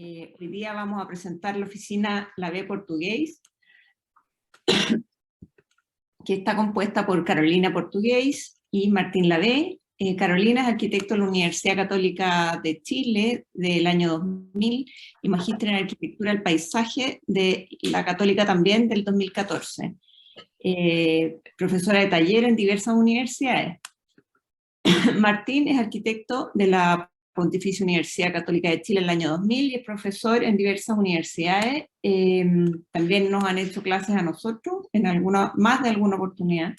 Hoy día vamos a presentar la oficina La B Portugués, que está compuesta por Carolina Portugués y Martín La B. Carolina es arquitecto de la Universidad Católica de Chile del año 2000 y magíster en Arquitectura del Paisaje de la Católica también del 2014. Profesora de taller en diversas universidades. Martín es arquitecto de la Pontificia Universidad Católica de Chile en el año 2000 y es profesor en diversas universidades. También nos han hecho clases a nosotros en más de alguna oportunidad.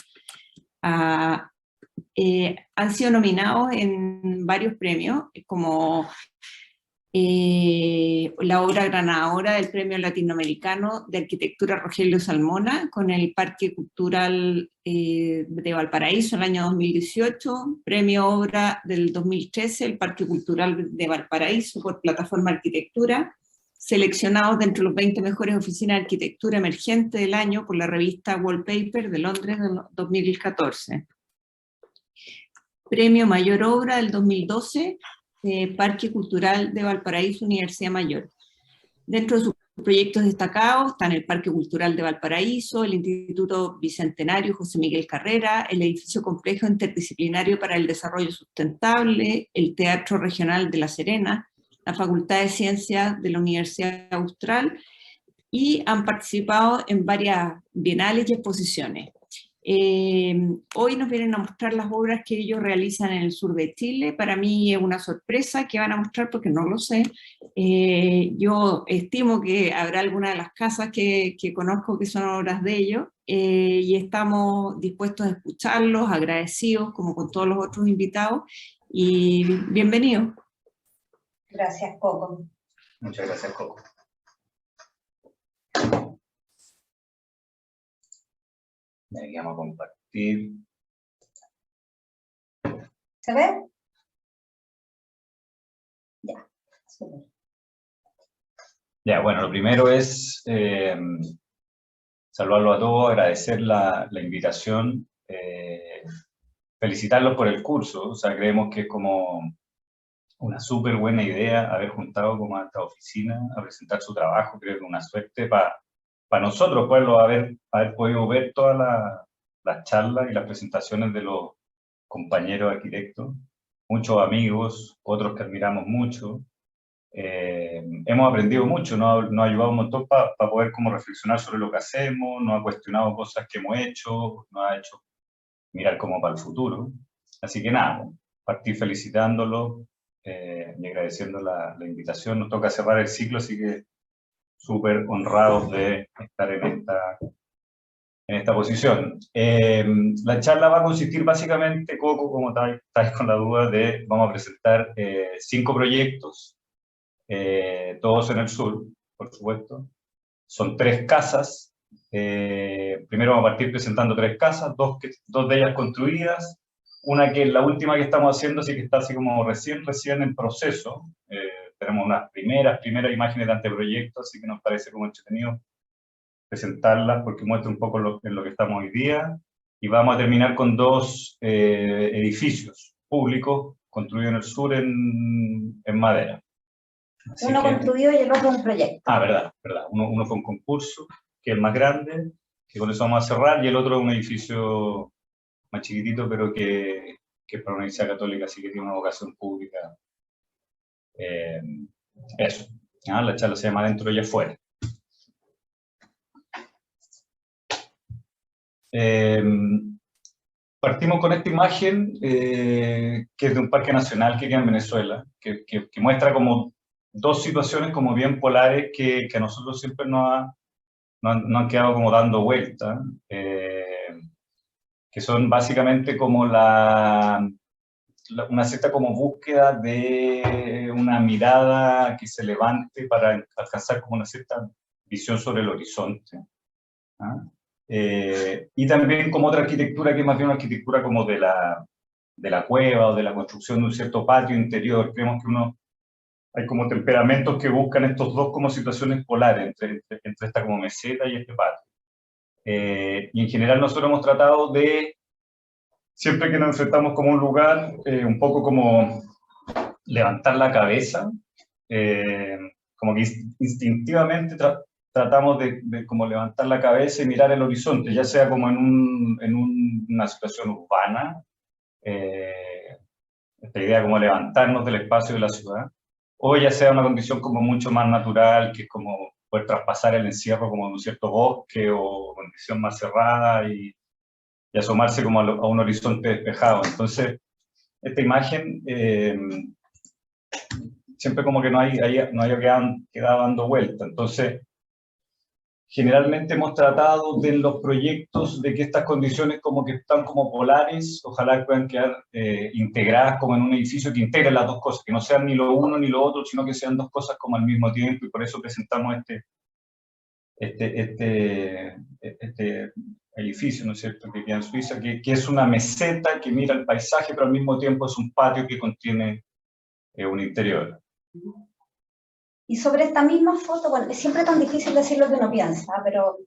Han sido nominados en varios premios, como la obra ganadora del Premio Latinoamericano de Arquitectura Rogelio Salmona con el Parque Cultural de Valparaíso en el año 2018, Premio Obra del 2013, el Parque Cultural de Valparaíso por Plataforma Arquitectura, seleccionados dentro de los 20 mejores oficinas de arquitectura emergente del año por la revista Wallpaper de Londres del 2014. Premio Mayor Obra del 2012, Parque Cultural de Valparaíso, Universidad Mayor. Dentro de sus proyectos destacados están el Parque Cultural de Valparaíso, el Instituto Bicentenario José Miguel Carrera, el Edificio Complejo Interdisciplinario para el Desarrollo Sustentable, el Teatro Regional de La Serena, la Facultad de Ciencias de la Universidad Austral, y han participado en varias bienales y exposiciones. Hoy nos vienen a mostrar las obras que ellos realizan en el sur de Chile. Para mí es una sorpresa que van a mostrar porque no lo sé. Yo estimo que habrá alguna de las casas que conozco que son obras de ellos, y estamos dispuestos a escucharlos, agradecidos como con todos los otros invitados, y bienvenidos. Gracias, Coco. Muchas gracias, Coco. Aquí vamos a compartir. ¿Se ve? Ya, súper. Ya, bueno, lo primero es saludarlos a todos, agradecer la invitación, felicitarlos por el curso. O sea, creemos que es como una súper buena idea haber juntado como a esta oficina a presentar su trabajo. Creo que una suerte para nosotros poderlo haber podido ver todas las charlas y las presentaciones de los compañeros arquitectos, muchos amigos, otros que admiramos mucho. Hemos aprendido mucho, nos ha ayudado un montón para poder como reflexionar sobre lo que hacemos, nos ha cuestionado cosas que hemos hecho, nos ha hecho mirar como para el futuro. Así que nada, partir felicitándolo y agradeciendo la invitación. Nos toca cerrar el ciclo, así que súper honrados de estar en esta posición. La charla va a consistir básicamente, Coco, como estáis con la duda, vamos a presentar 5 proyectos, todos en el sur, por supuesto. Son 3 casas. Primero vamos a partir presentando 3 casas, dos de ellas construidas, una que es la última que estamos haciendo, así que está así como recién en proceso. Tenemos unas primeras imágenes de anteproyecto, así que nos parece como entretenido presentarlas porque muestra un poco en lo que estamos hoy día. Y vamos a terminar con 2 edificios públicos construidos en el sur en madera. Así uno construido y el otro un proyecto. Verdad. Uno fue un concurso, que es el más grande, que con eso vamos a cerrar, y el otro es un edificio más chiquitito, pero que es para la Universidad Católica, así que tiene una vocación pública. Eso. La charla se llama Adentro y Afuera. Partimos con esta imagen, que es de un parque nacional que queda en Venezuela, que muestra como 2 situaciones como bien polares que a nosotros siempre nos han quedado como dando vuelta, que son básicamente como una cierta como búsqueda de una mirada que se levante para alcanzar como una cierta visión sobre el horizonte. Y también como otra arquitectura que es más bien una arquitectura como de la cueva o de la construcción de un cierto patio interior. Creemos que hay como temperamentos que buscan estos dos como situaciones polares, entre esta como meseta y este patio. Y en general nosotros hemos tratado de, siempre que nos enfrentamos como un lugar, un poco como levantar la cabeza, como que instintivamente tratamos de como levantar la cabeza y mirar el horizonte, ya sea como en una situación urbana, esta idea como levantarnos del espacio de la ciudad, o ya sea una condición como mucho más natural, que es como poder traspasar el encierro como en un cierto bosque o condición más cerrada y asomarse como a un horizonte despejado. Entonces, esta imagen siempre como que no haya quedado dando vuelta. Entonces, generalmente hemos tratado de los proyectos de que estas condiciones como que están como polares, ojalá puedan quedar integradas como en un edificio que integre las dos cosas, que no sean ni lo uno ni lo otro, sino que sean dos cosas como al mismo tiempo, y por eso presentamos este edificio, ¿no es cierto?, que queda en Suiza, que es una meseta que mira el paisaje, pero al mismo tiempo es un patio que contiene un interior. Y sobre esta misma foto, bueno, es siempre tan difícil decir lo que uno piensa, pero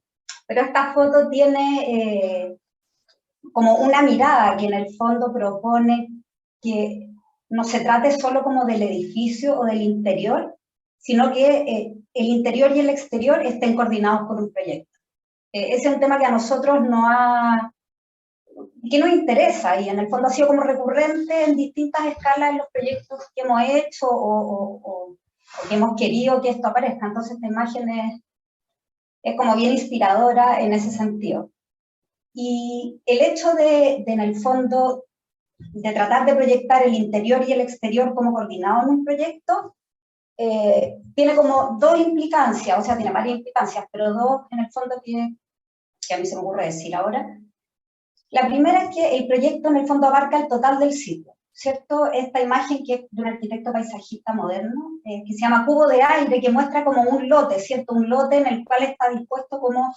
esta foto tiene como una mirada que en el fondo propone que no se trate solo como del edificio o del interior, sino que el interior y el exterior estén coordinados por un proyecto. Ese es un tema que a nosotros que nos interesa y en el fondo ha sido como recurrente en distintas escalas en los proyectos que hemos hecho o que hemos querido que esto aparezca. Entonces esta imagen es como bien inspiradora en ese sentido. Y el hecho de en el fondo, de tratar de proyectar el interior y el exterior como coordinado en un proyecto, tiene como dos implicancias, o sea, tiene varias implicancias, pero dos en el fondo que a mí se me ocurre decir ahora. La primera es que el proyecto en el fondo abarca el total del sitio, ¿cierto? Esta imagen que es de un arquitecto paisajista moderno, que se llama Cubo de Aire, que muestra como un lote, ¿cierto? Un lote en el cual está dispuesto como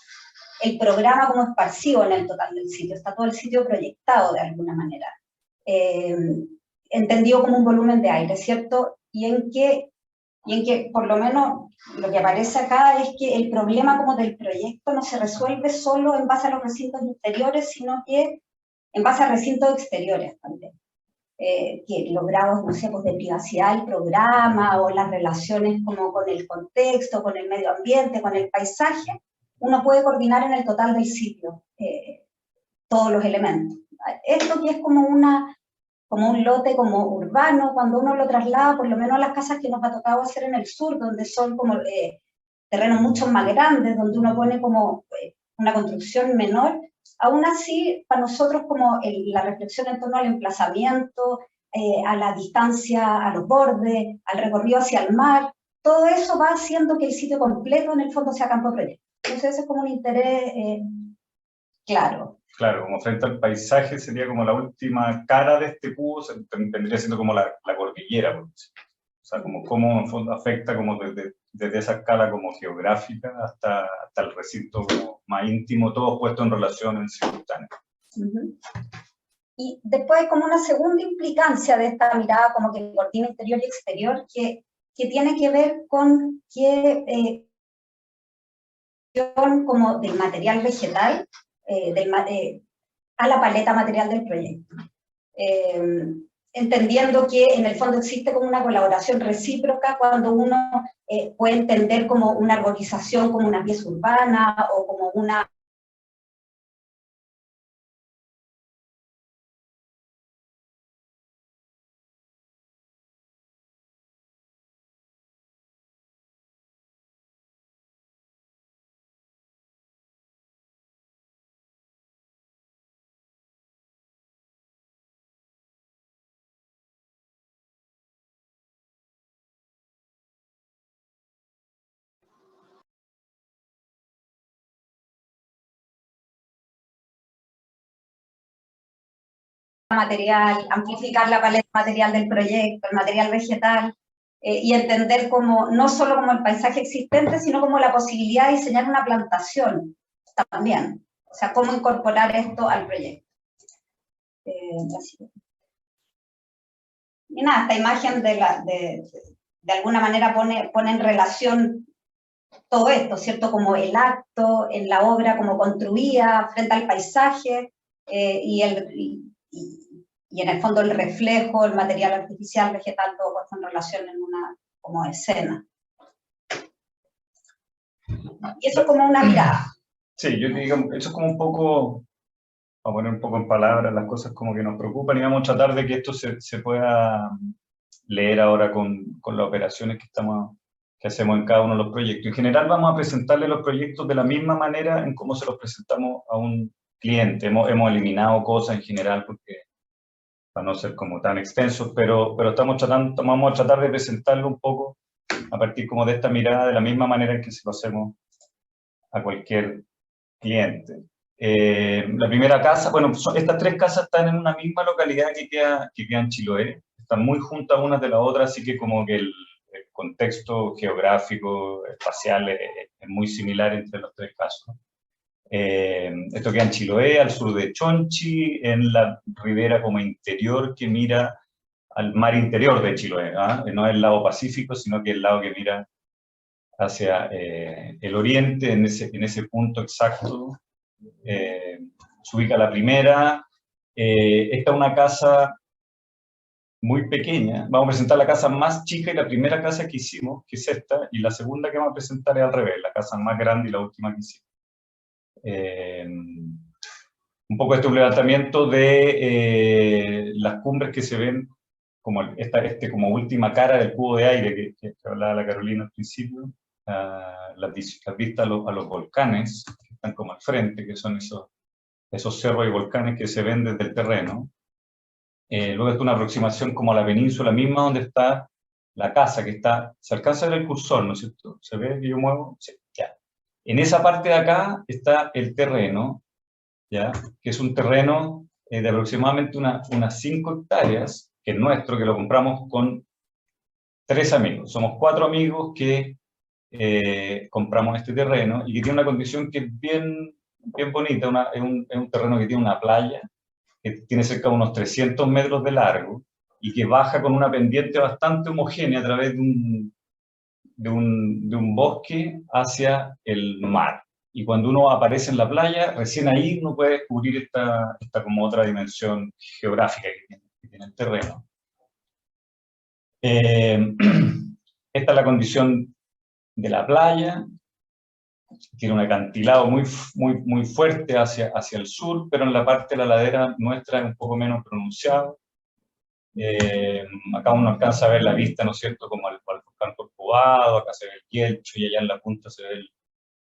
el programa como esparcido en el total del sitio, está todo el sitio proyectado de alguna manera, entendido como un volumen de aire, ¿cierto? Y en que por lo menos lo que aparece acá es que el problema como del proyecto no se resuelve solo en base a los recintos interiores, sino que en base a recintos exteriores también. Que los grados, no sé, pues de privacidad del programa o las relaciones como con el contexto, con el medio ambiente, con el paisaje, uno puede coordinar en el total del sitio todos los elementos. Esto que es como un lote como urbano, cuando uno lo traslada, por lo menos a las casas que nos ha tocado hacer en el sur, donde son como terrenos mucho más grandes, donde uno pone como una construcción menor, aún así, para nosotros como la reflexión en torno al emplazamiento, a la distancia a los bordes, al recorrido hacia el mar, todo eso va haciendo que el sitio completo en el fondo sea campo de proyecto. Entonces ese es como un interés claro. Claro, como frente al paisaje sería como la última cara de este cubo, vendría siendo como la cordillera, o sea, como cómo en fondo afecta como desde esa escala como geográfica hasta el recinto como más íntimo, todo puesto en relación en simultáneo. Y después hay como una segunda implicancia de esta mirada como que coordina interior y exterior, que tiene que ver con que como del material vegetal a la paleta material del proyecto. Entendiendo que en el fondo existe como una colaboración recíproca cuando uno puede entender como una arborización como una pieza urbana o como una material, amplificar la paleta material del proyecto, el material vegetal, y entender como, no solo como el paisaje existente, sino como la posibilidad de diseñar una plantación también. O sea, cómo incorporar esto al proyecto. Y nada, esta imagen de alguna manera pone en relación todo esto, ¿cierto? Como el acto en la obra, como construida frente al paisaje, y en el fondo el reflejo, el material artificial, vegetal, todo puesto en relación en una como escena. Y eso es como una mirada. Sí, yo digo, eso es como un poco, para poner un poco en palabras las cosas como que nos preocupan, y vamos a tratar de que esto se pueda leer ahora con las operaciones que hacemos en cada uno de los proyectos. En general vamos a presentarle los proyectos de la misma manera en cómo se los presentamos a un cliente. Hemos eliminado cosas en general porque, para no ser como tan extensos, pero vamos a tratar de presentarlo un poco a partir como de esta mirada, de la misma manera en que se lo hacemos a cualquier cliente. La primera casa, bueno, estas tres casas están en una misma localidad que queda en Chiloé, están muy juntas unas de las otras, así que como que el contexto geográfico, espacial, es muy similar entre los tres casos. Esto queda en Chiloé, al sur de Chonchi, en la ribera como interior que mira al mar interior de Chiloé, ¿eh? No es el lado Pacífico, sino que el lado que mira hacia el oriente, en ese punto exacto. Se ubica la primera. Esta es una casa muy pequeña. Vamos a presentar la casa más chica y la primera casa que hicimos, que es esta, y la segunda que vamos a presentar es al revés, la casa más grande y la última que hicimos. Un poco este levantamiento de las cumbres que se ven como como última cara del cubo de aire que hablaba la Carolina al principio, las vistas a los volcanes que están como al frente, que son esos cerros y volcanes que se ven desde el terreno. Luego está una aproximación como a la península misma donde está la casa, que está, se alcanza a ver el cursor, ¿no es cierto? ¿Se ve que yo muevo? Sí, ya. En esa parte de acá está el terreno, ¿ya? Que es un terreno de aproximadamente unas 5 hectáreas, que es nuestro, que lo compramos con 3 amigos. Somos 4 amigos que compramos este terreno y que tiene una condición que es bien bonita, es un terreno que tiene una playa, que tiene cerca de unos 300 metros de largo y que baja con una pendiente bastante homogénea a través de un bosque hacia el mar. Y cuando uno aparece en la playa, recién ahí uno puede descubrir esta como otra dimensión geográfica que tiene el terreno. Esta es la condición de la playa. Tiene un acantilado muy fuerte hacia el sur, pero en la parte de la ladera nuestra es un poco menos pronunciado. Acá uno alcanza a ver la vista, ¿no es cierto?, como al volcán Corcovado, acá se ve el Kielcho, y allá en la punta se ve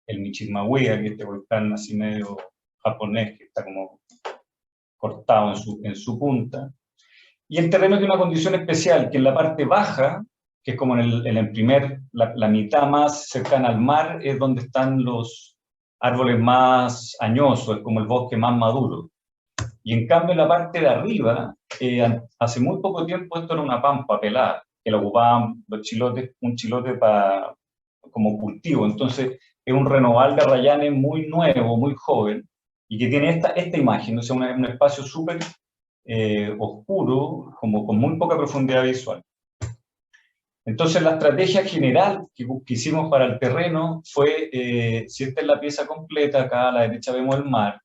el Michimahuia, que es este volcán así medio japonés, que está como cortado en su punta. Y el terreno tiene una condición especial, que en la parte baja, que es como la mitad más cercana al mar, es donde están los árboles más añosos, es como el bosque más maduro. Y en cambio en la parte de arriba, hace muy poco tiempo esto era una pampa pelada, que lo ocupaban los chilotes, un chilote como cultivo. Entonces es un renoval de arrayanes muy nuevo, muy joven, y que tiene esta imagen, o sea, un espacio súper oscuro, como con muy poca profundidad visual. Entonces la estrategia general que hicimos para el terreno fue, si esta es la pieza completa, acá a la derecha vemos el mar,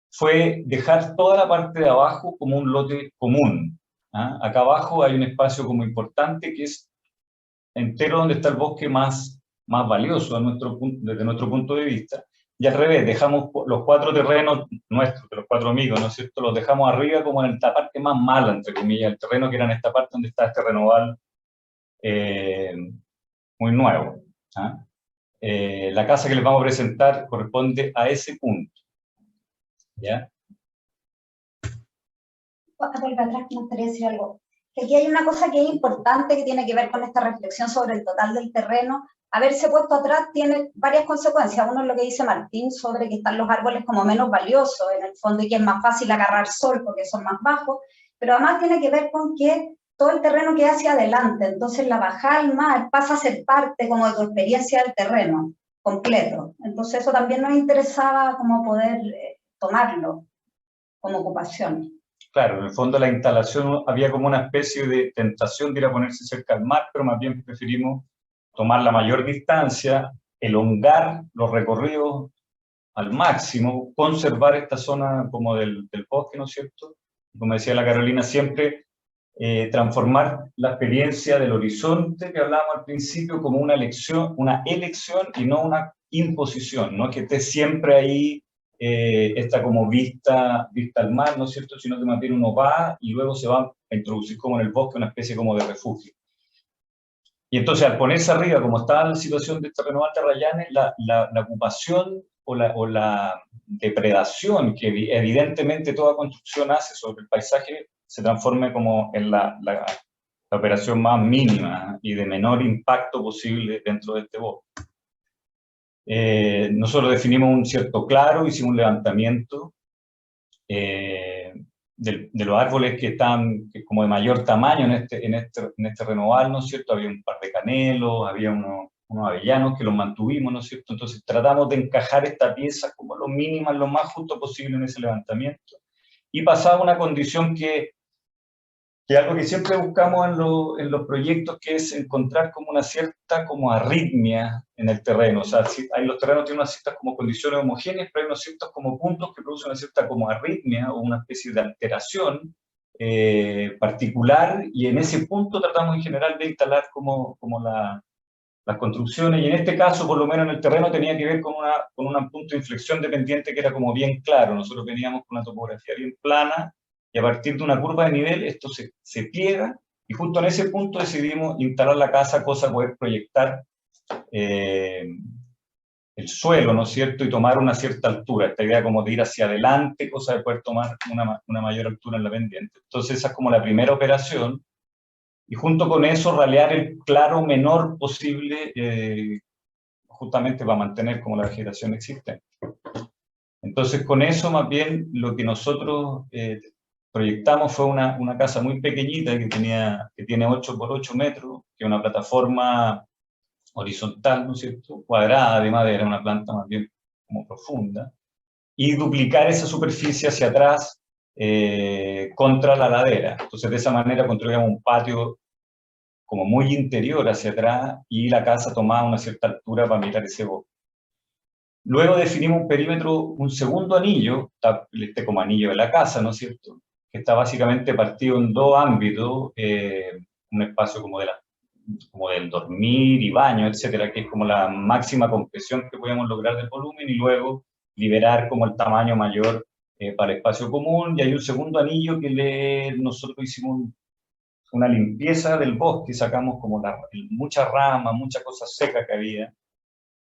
fue dejar toda la parte de abajo como un lote común. ¿Ah? Acá abajo hay un espacio como importante que es entero donde está el bosque más valioso desde nuestro punto de vista, y al revés, dejamos los 4 terrenos nuestros, de los 4 amigos, ¿no es cierto?, los dejamos arriba como en la parte más mala, entre comillas, el terreno que era en esta parte donde está este renoval muy nuevo. ¿Ah? La casa que les vamos a presentar corresponde a ese punto. ¿Ya? Vuelve atrás, me gustaría decir algo. Que aquí hay una cosa que es importante que tiene que ver con esta reflexión sobre el total del terreno. Haberse puesto atrás tiene varias consecuencias. Uno es lo que dice Martín sobre que están los árboles como menos valiosos en el fondo y que es más fácil agarrar sol porque son más bajos, pero además tiene que ver con que todo el terreno queda hacia adelante, entonces la bajada al mar pasa a ser parte como de tu experiencia del terreno completo. Entonces eso también nos interesaba como poder tomarlo como ocupación. Claro, en el fondo la instalación había como una especie de tentación de ir a ponerse cerca al mar, pero más bien preferimos tomar la mayor distancia, elongar los recorridos al máximo, conservar esta zona como del bosque, ¿no es cierto? Como decía la Carolina, siempre transformar la experiencia del horizonte que hablábamos al principio como una elección y no una imposición, no es que esté siempre ahí esta como vista al mar, ¿no es cierto?, sino que más bien uno va y luego se va a introducir como en el bosque una especie como de refugio. Y entonces al ponerse arriba, como estaba en la situación de Terrenoval de Arrayanes, la ocupación o la depredación que evidentemente toda construcción hace sobre el paisaje se transforme como en la operación más mínima y de menor impacto posible dentro de este bosque. Nosotros definimos un cierto claro, hicimos un levantamiento de los árboles que están como de mayor tamaño en este renoval, ¿no es cierto? Había un par de canelos, había unos avellanos que los mantuvimos, ¿no es cierto? Entonces tratamos de encajar esta pieza como lo mínimo, lo más justo posible en ese levantamiento. Y pasaba una condición que algo que siempre buscamos en los proyectos, que es encontrar como una cierta como arritmia en el terreno. O sea, los terrenos tienen unas ciertas como condiciones homogéneas, pero hay unos ciertos como puntos que producen una cierta como arritmia o una especie de alteración particular, y en ese punto tratamos en general de instalar como las construcciones, y en este caso, por lo menos en el terreno, tenía que ver con un punto de inflexión dependiente que era como bien claro. Nosotros veníamos con una topografía bien plana, y a partir de una curva de nivel esto se pliega, y justo en ese punto decidimos instalar la casa, cosa de poder proyectar el suelo, ¿no es cierto?, y tomar una cierta altura. Esta idea como de ir hacia adelante, cosa de poder tomar una mayor altura en la pendiente. Entonces esa es como la primera operación, y junto con eso ralear el claro menor posible, justamente para mantener como la vegetación existente. Entonces con eso más bien lo que nosotros proyectamos fue una casa muy pequeñita que tiene 8 por 8 metros, que es una plataforma horizontal, ¿no es cierto?, cuadrada de madera, una planta más bien como profunda, y duplicar esa superficie hacia atrás contra la ladera. Entonces de esa manera construíamos un patio como muy interior hacia atrás, y la casa tomaba una cierta altura para mirar ese bosque. Luego definimos un perímetro, un segundo anillo, como anillo de la casa, ¿no es cierto?, que está básicamente partido en dos ámbitos, un espacio como del dormir y baño, etcétera, que es como la máxima compresión que podemos lograr del volumen, y luego liberar como el tamaño mayor para el espacio común. Y hay un segundo anillo que nosotros hicimos una limpieza del bosque, sacamos como muchas ramas, muchas cosas secas que había,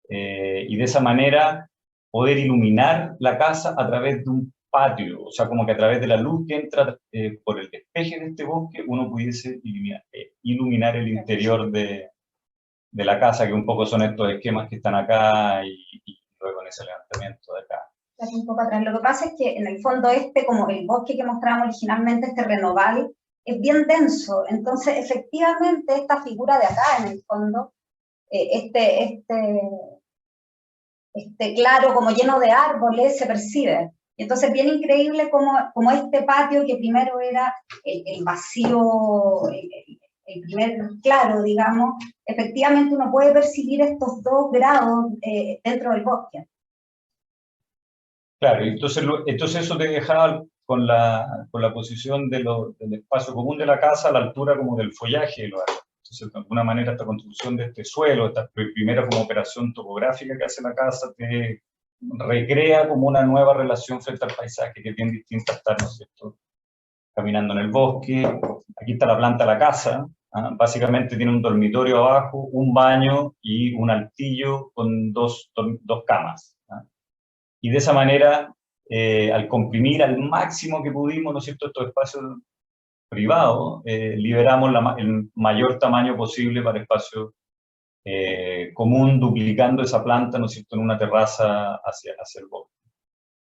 y de esa manera poder iluminar la casa a través de un patio, o sea, como que a través de la luz que entra por el despeje de este bosque, uno pudiese iluminar el interior de la casa, que un poco son estos esquemas que están acá, y luego en ese levantamiento de acá. Un poco atrás. Lo que pasa es que en el fondo como el bosque que mostramos originalmente, este renoval, es bien denso. Entonces, efectivamente, esta figura de acá, en el fondo, claro, como lleno de árboles, se percibe. Y entonces, bien increíble como este patio, que primero era el vacío, el primer claro, digamos, efectivamente uno puede percibir estos 2 grados dentro del bosque. Claro, entonces eso te dejaba con la posición del espacio común de la casa a la altura como del follaje de los árboles. Entonces, de alguna manera, esta construcción de este suelo, esta primera como operación topográfica que hace la casa, te recrea como una nueva relación frente al paisaje, que es bien distinta a estar, ¿no es cierto?, caminando en el bosque. Aquí está la planta de la casa. Básicamente tiene un dormitorio abajo, un baño y un altillo con dos camas. Y de esa manera, al comprimir al máximo que pudimos, ¿no es cierto?, estos espacios privados, liberamos el mayor tamaño posible para espacio común, duplicando esa planta, ¿no es cierto?, en una terraza hacia el bosque.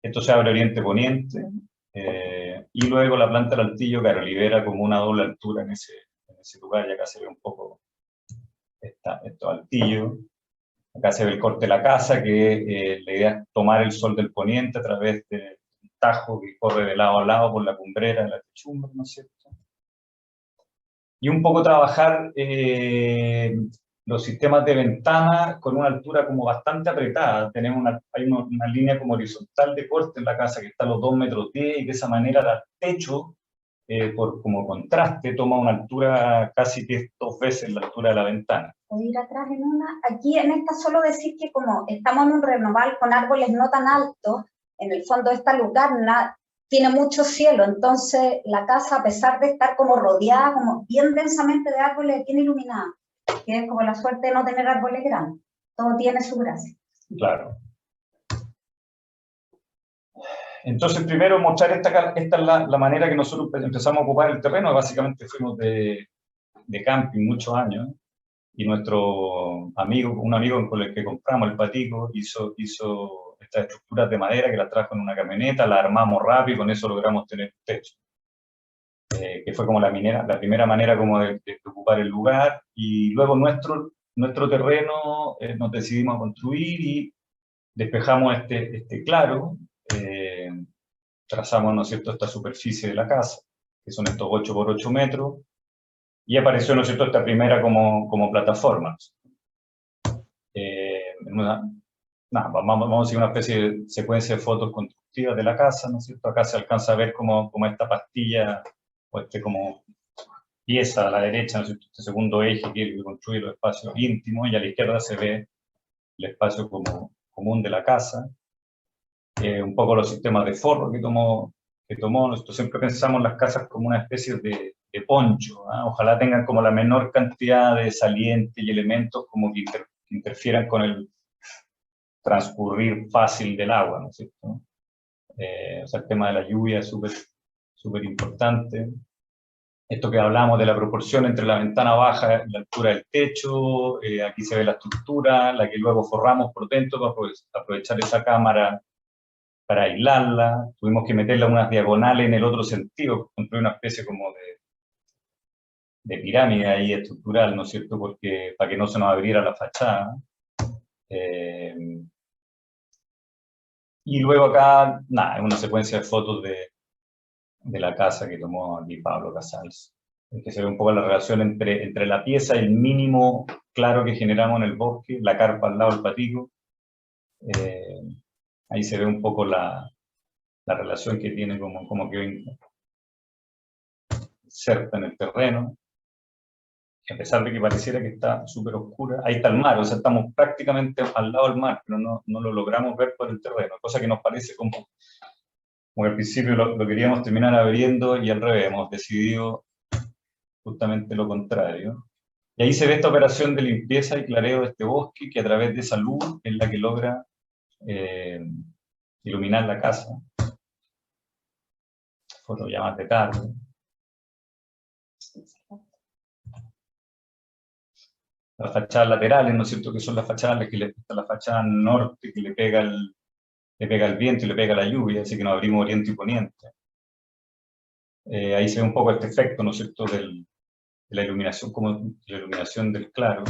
Esto se abre oriente-poniente, y luego la planta del altillo, claro, libera como una doble altura en ese lugar, y acá se ve un poco estos altillos. Acá se ve el corte de la casa, que la idea es tomar el sol del poniente a través de un tajo que corre de lado a lado por la cumbrera de la techumbre, ¿no es cierto? Y un poco trabajar los sistemas de ventana con una altura como bastante apretada. Hay una línea como horizontal de corte en la casa que está a los 2,10 metros, y de esa manera el techo, como contraste, toma una altura casi que 2 veces la altura de la ventana. ¿puedo ir atrás en una? Aquí en esta solo decir que como estamos en un renoval con árboles no tan altos, en el fondo esta lucarna tiene mucho cielo, entonces la casa, a pesar de estar como rodeada, como bien densamente de árboles, tiene iluminada, que es como la suerte de no tener árboles grandes. Todo tiene su gracia. Claro. Entonces, primero mostrar esta es la manera que nosotros empezamos a ocupar el terreno. Básicamente fuimos de camping muchos años, y nuestro amigo, un amigo con el que compramos el patico, hizo estas estructuras de madera que las trajo en una camioneta, la armamos rápido y con eso logramos tener un techo. Que fue como la primera manera como de ocupar el lugar, y luego nuestro terreno nos decidimos a construir y despejamos este claro, trazamos, ¿no es cierto?, esta superficie de la casa, que son estos 8 por 8 metros, y apareció, ¿no es cierto?, esta primera como plataforma. Vamos a seguir una especie de secuencia de fotos constructivas de la casa, ¿no es cierto? Acá se alcanza a ver como esta pastilla, o como pieza a la derecha, ¿no es cierto?, este segundo eje que es el que construye los espacios íntimos, y a la izquierda se ve el espacio común de la casa. Un poco los sistemas de forro que tomó. Nosotros siempre pensamos las casas como una especie de poncho, ¿eh? Ojalá tengan como la menor cantidad de salientes y elementos como que interfieran con el transcurrir fácil del agua, ¿no es cierto? O sea, el tema de la lluvia es súper importante. Esto que hablamos de la proporción entre la ventana baja y la altura del techo, aquí se ve la estructura, la que luego forramos por dentro para aprovechar esa cámara para aislarla. Tuvimos que meterla unas diagonales en el otro sentido, construir una especie como de pirámide ahí estructural, ¿no es cierto?, porque para que no se nos abriera la fachada. Y luego acá, nada, es una secuencia de fotos de la casa que tomó aquí Pablo Casals, en que se ve un poco la relación entre la pieza y el mínimo claro que generamos en el bosque, la carpa al lado del patico. Ahí se ve un poco la relación que tiene como que inserta en el terreno, a pesar de que pareciera que está súper oscura. Ahí está el mar, o sea, estamos prácticamente al lado del mar, pero no lo logramos ver por el terreno, cosa que nos parece como al principio lo queríamos terminar abriendo, y al revés, hemos decidido justamente lo contrario. Y ahí se ve esta operación de limpieza y clareo de este bosque, que a través de esa luz es la que logra iluminar la casa. Fotos ya más de tarde. Las fachadas laterales, ¿no es cierto?, que son las fachadas, la fachada norte que le pega el viento y le pega la lluvia, así que nos abrimos oriente y poniente. Ahí se ve un poco este efecto, ¿no es cierto?, de la iluminación, como la iluminación del claro.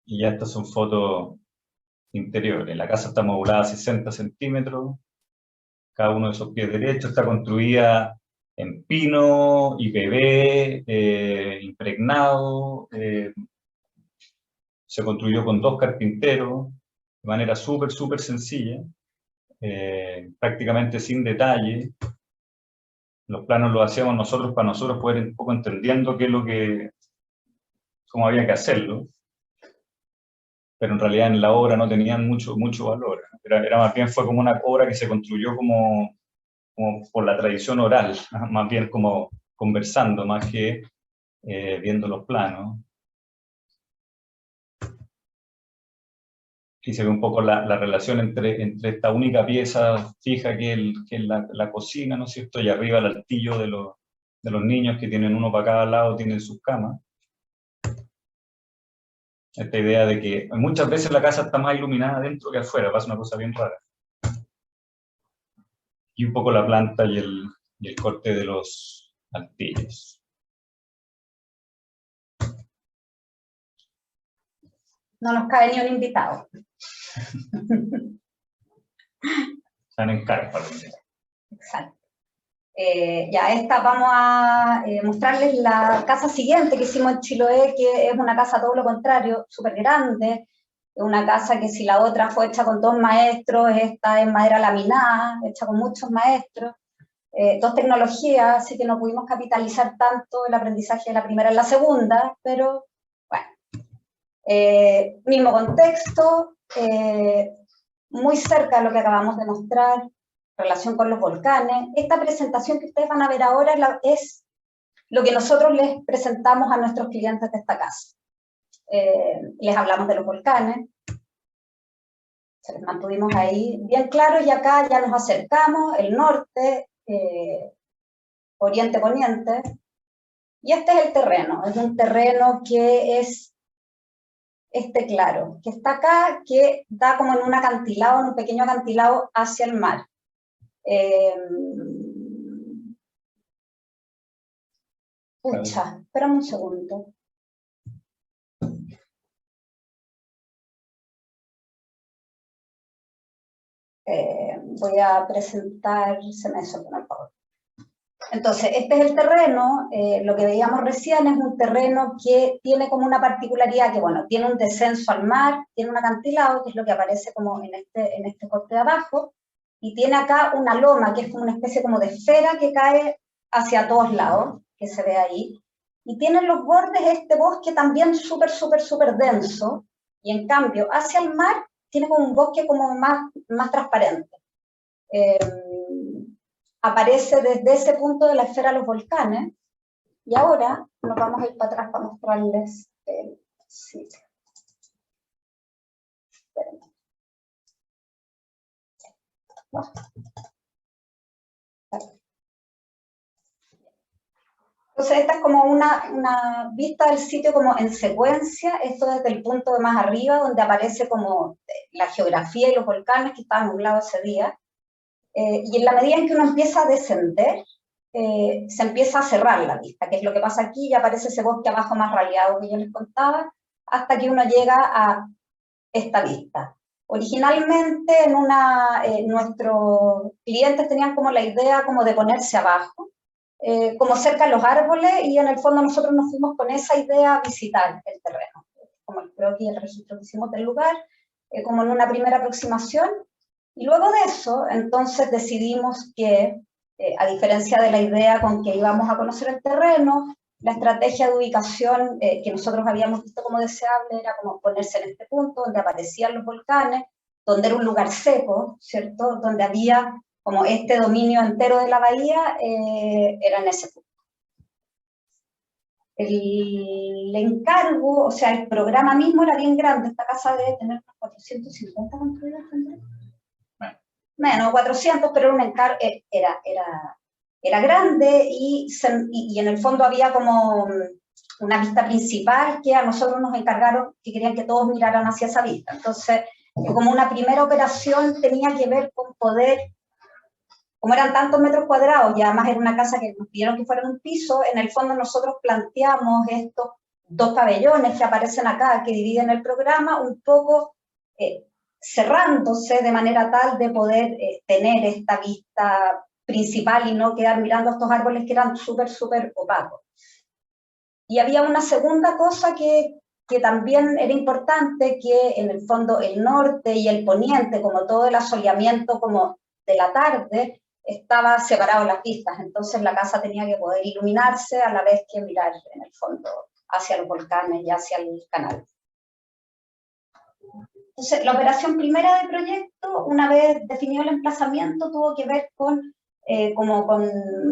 Y ya estas son fotos interiores. La casa está modulada a 60 centímetros, cada uno de esos pies derechos, está construida en pino, IPV, impregnado, se construyó con 2 carpinteros, de manera súper sencilla, prácticamente sin detalle. Los planos los hacíamos nosotros para nosotros poder ir un poco entendiendo cómo había que hacerlo, pero en realidad en la obra no tenían mucho valor. Era más bien, fue como una obra que se construyó como por la tradición oral, más bien como conversando, más que viendo los planos. Y se ve un poco la relación entre esta única pieza fija que es la cocina, ¿no es cierto?, y arriba el altillo de los niños, que tienen uno para cada lado, tienen sus camas. Esta idea de que muchas veces la casa está más iluminada adentro que afuera, pasa una cosa bien rara. Y un poco la planta y el corte de los altillos. No nos cabe ni un invitado. Están en carpa. Exacto. Ya esta vamos a mostrarles la casa siguiente que hicimos en Chiloé, que es una casa todo lo contrario, súper grande. Es una casa que, si la otra fue hecha con 2 maestros, esta es madera laminada, hecha con muchos maestros. dos tecnologías, así que no pudimos capitalizar tanto el aprendizaje de la primera en la segunda, pero bueno, mismo contexto, muy cerca de lo que acabamos de mostrar, relación con los volcanes. Esta presentación que ustedes van a ver ahora es lo que nosotros les presentamos a nuestros clientes de esta casa. Les hablamos de los volcanes, se les mantuvimos ahí bien claros, y acá ya nos acercamos, el norte, oriente-poniente, y este es el terreno, es un terreno que es claro, que está acá, que da como en un acantilado, en un pequeño acantilado hacia el mar. Espérame un segundo. Voy a presentar, se me desordenó el power. Entonces, este es el terreno, lo que veíamos recién es un terreno que tiene como una particularidad que, bueno, tiene un descenso al mar, tiene un acantilado, que es lo que aparece como en este corte de abajo, y tiene acá una loma, que es como una especie como de esfera que cae hacia todos lados, que se ve ahí, y tiene en los bordes este bosque también súper, súper, súper denso, y en cambio, hacia el mar, tiene como un bosque como más transparente. Aparece desde ese punto de la esfera los volcanes, y ahora nos vamos a ir para atrás para mostrarles el sitio. Entonces esta es como una vista del sitio como en secuencia, esto desde el punto de más arriba, donde aparece como la geografía y los volcanes que estaban nublados ese día. Y en la medida en que uno empieza a descender, se empieza a cerrar la vista, que es lo que pasa aquí, y aparece ese bosque abajo más raleado que yo les contaba, hasta que uno llega a esta vista. Originalmente nuestros clientes tenían como la idea como de ponerse abajo, como cerca de los árboles, y en el fondo nosotros nos fuimos con esa idea a visitar el terreno, como creo que el registro que hicimos del lugar, como en una primera aproximación. Y luego de eso, entonces decidimos que, a diferencia de la idea con que íbamos a conocer el terreno, la estrategia de ubicación que nosotros habíamos visto como deseable era como ponerse en este punto, donde aparecían los volcanes, donde era un lugar seco, ¿cierto? Donde había como este dominio entero de la bahía, era en ese punto. El encargo, o sea, el programa mismo era bien grande. Esta casa debe tener unos 450 construidas, ¿entendés? Menos 400, pero un encargo, era grande, y en el fondo había como una vista principal que a nosotros nos encargaron, que querían que todos miraran hacia esa vista. Entonces, como una primera operación tenía que ver con poder, como eran tantos metros cuadrados, y además era una casa que nos pidieron que fuera un piso, en el fondo nosotros planteamos estos dos pabellones que aparecen acá, que dividen el programa, un poco cerrándose de manera tal de poder tener esta vista principal y no quedar mirando estos árboles que eran súper, súper opacos. Y había una segunda cosa que también era importante, que en el fondo el norte y el poniente, como todo el asoleamiento como de la tarde, estaba separado las vistas, entonces la casa tenía que poder iluminarse a la vez que mirar en el fondo hacia los volcanes y hacia el canal. Entonces, la operación primera del proyecto, una vez definido el emplazamiento, tuvo que ver con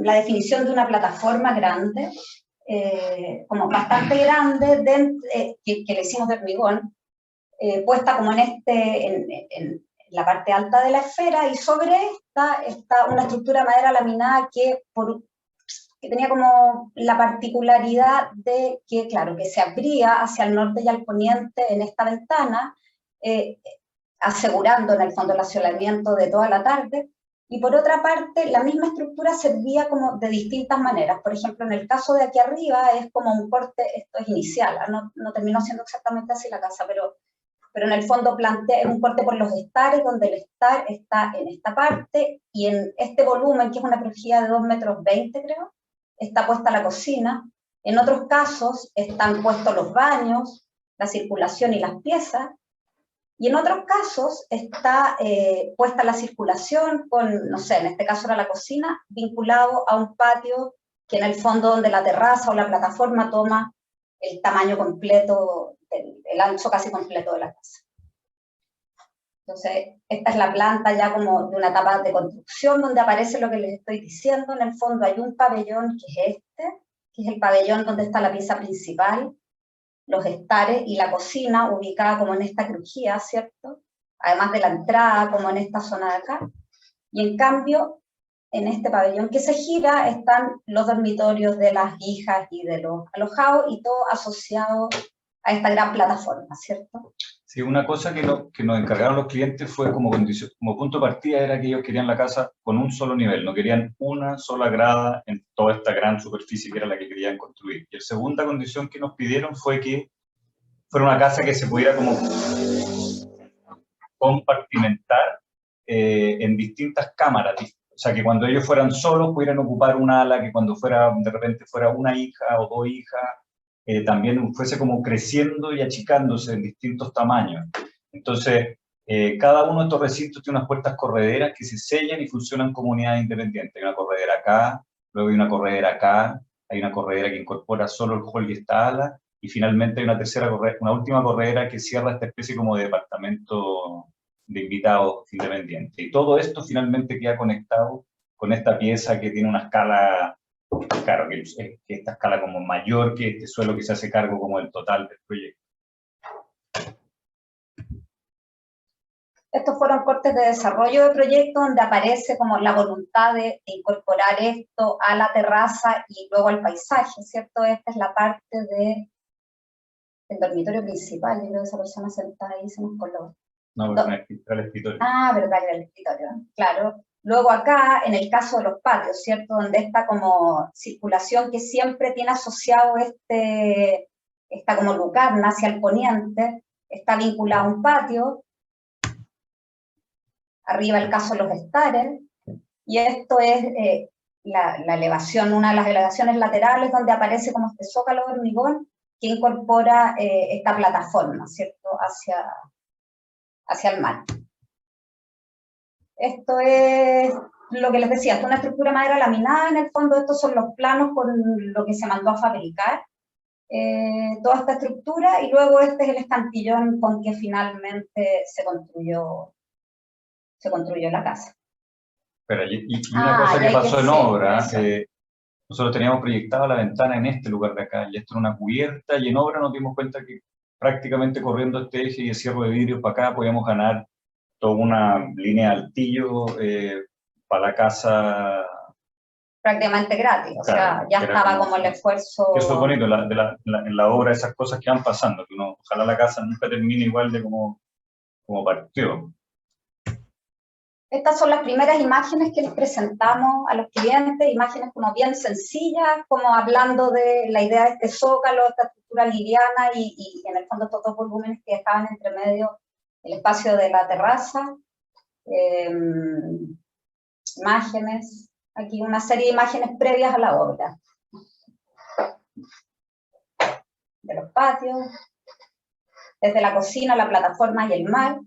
la definición de una plataforma grande, como bastante grande, que le hicimos de hormigón, puesta como en la parte alta de la esfera, y sobre esta está una estructura de madera laminada que tenía como la particularidad de que, claro, que se abría hacia el norte y al poniente en esta ventana, asegurando en el fondo el asolamiento de toda la tarde. Y por otra parte, la misma estructura servía como de distintas maneras. Por ejemplo, en el caso de aquí arriba es como un corte, esto es inicial, no terminó siendo exactamente así la casa, pero en el fondo plantea un corte por los estares, donde el estar está en esta parte, y en este volumen, que es una profundidad de 2,20 metros, creo, está puesta la cocina. En otros casos están puestos los baños, la circulación y las piezas. Y en otros casos está puesta la circulación con, no sé, en este caso era la cocina, vinculado a un patio que en el fondo donde la terraza o la plataforma toma el tamaño completo, el ancho casi completo de la casa. Entonces, esta es la planta ya como de una etapa de construcción donde aparece lo que les estoy diciendo. En el fondo hay un pabellón que es este, que es el pabellón donde está la pieza principal, los estares y la cocina ubicada como en esta crujía, ¿cierto? Además de la entrada como en esta zona de acá. Y en cambio, en este pabellón que se gira están los dormitorios de las hijas y de los alojados y todo asociado a esta gran plataforma, ¿cierto? Sí, una cosa que nos encargaron los clientes fue como punto de partida era que ellos querían la casa con un solo nivel, no querían una sola grada en toda esta gran superficie que era la que querían construir. Y la segunda condición que nos pidieron fue que fuera una casa que se pudiera como compartimentar en distintas cámaras. O sea, que cuando ellos fueran solos pudieran ocupar una ala, que cuando fuera, de repente fuera una hija o dos hijas, también fuese como creciendo y achicándose en distintos tamaños. Entonces, cada uno de estos recintos tiene unas puertas correderas que se sellan y funcionan como unidades independientes. Hay una corredera acá, luego hay una corredera acá, hay una corredera que incorpora solo el hall y esta ala, y finalmente hay una tercera corredera, una última corredera que cierra esta especie como de departamento de invitados independientes. Y todo esto finalmente queda conectado con esta pieza que tiene una escala, claro, que esta escala como mayor que este suelo que se hace cargo como del total del proyecto. Estos fueron cortes de desarrollo de proyecto donde aparece como la voluntad de incorporar esto a la terraza y luego al paisaje, ¿cierto? Esta es la parte del dormitorio principal, yo creo que esa persona sentada ahí se nos coló. No, era el escritorio. Ah, verdad, era el escritorio, claro. Luego acá, en el caso de los patios, ¿cierto? Donde esta como circulación que siempre tiene asociado esta como lucarna hacia el poniente, está vinculado a un patio. Arriba el caso de los estares, y esto es la elevación, una de las elevaciones laterales donde aparece como este zócalo de hormigón que incorpora esta plataforma, ¿cierto? Hacia el mar. Esto es lo que les decía, esto es una estructura de madera laminada, en el fondo estos son los planos con lo que se mandó a fabricar, toda esta estructura, y luego este es el estampillón con que finalmente se construyó la casa. Pero y una cosa que pasó en obra, nosotros teníamos proyectado la ventana en este lugar de acá, y esto era una cubierta, y en obra nos dimos cuenta que prácticamente corriendo este eje y el cierre de vidrios para acá podíamos ganar toda una línea de altillo para la casa. Prácticamente gratis, o sea, ya estaba como el esfuerzo. Eso es bonito, en la obra, esas cosas que van pasando, que uno, ojalá la casa nunca termine igual de como partió. Estas son las primeras imágenes que les presentamos a los clientes, imágenes como bien sencillas, como hablando de la idea de este zócalo, esta estructura liviana y en el fondo estos dos volúmenes que dejaban entre medio el espacio de la terraza. Imágenes, aquí una serie de imágenes previas a la obra. De los patios, desde la cocina, la plataforma y el mar,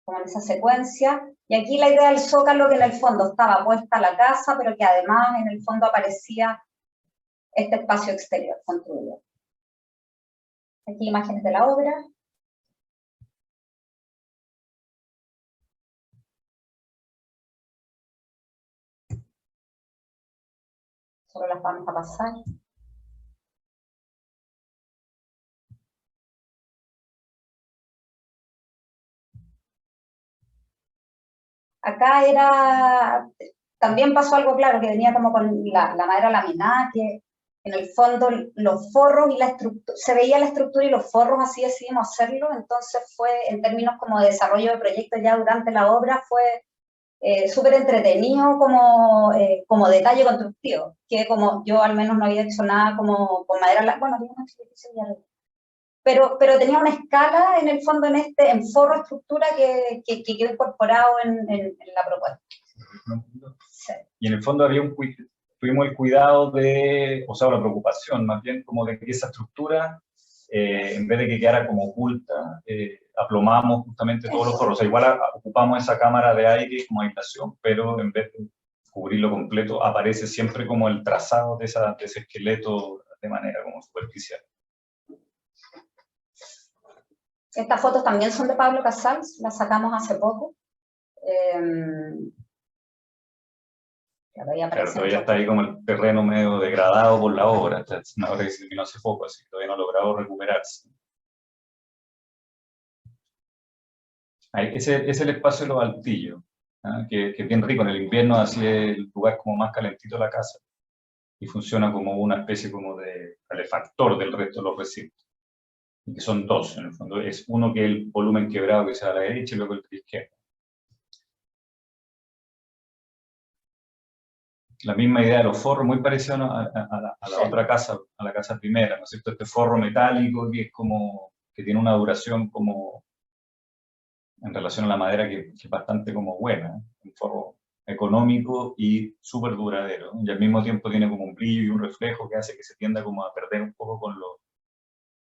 como en esa secuencia, y aquí la idea del zócalo que en el fondo estaba puesta la casa, pero que además en el fondo aparecía este espacio exterior construido. Aquí imágenes de la obra. Solo las vamos a pasar. Acá también pasó algo claro, que venía como con la madera laminada, que en el fondo los forros y la estructura, se veía la estructura y los forros, así decidimos hacerlo, entonces fue, en términos como de desarrollo de proyecto ya durante la obra, fue súper entretenido como detalle constructivo, que como yo al menos no había hecho nada como con madera, bueno, había una pero tenía una escala en el fondo en forro estructura que quedó incorporado en la propuesta. Sí. Y en el fondo tuvimos el cuidado de, o sea, la preocupación más bien como de que esa estructura en vez de que quedara como oculta, aplomamos justamente todos los forros. O sea, igual ocupamos esa cámara de aire como habitación, pero en vez de cubrirlo completo, aparece siempre como el trazado de ese esqueleto de manera como superficial. Estas fotos también son de Pablo Casals, las sacamos hace poco. Claro, todavía está ahí como el terreno medio degradado por la obra, es una obra que se terminó hace poco, así que todavía no ha logrado recuperarse. Ahí, ese es el espacio de los altillos, ¿ah? Que es bien rico, en el invierno así es el lugar como más calentito de la casa, y funciona como una especie como de calefactor del resto de los recintos. Y que son dos, en el fondo, es uno que es el volumen quebrado que se da a la derecha y luego el de la izquierda. La misma idea de los forros, muy parecida a la otra casa, a la casa primera, ¿no es cierto? Este forro metálico que es como, que tiene una duración como, en relación a la madera, que es bastante como buena, un forro económico y súper duradero, y al mismo tiempo tiene como un brillo y un reflejo que hace que se tienda como a perder un poco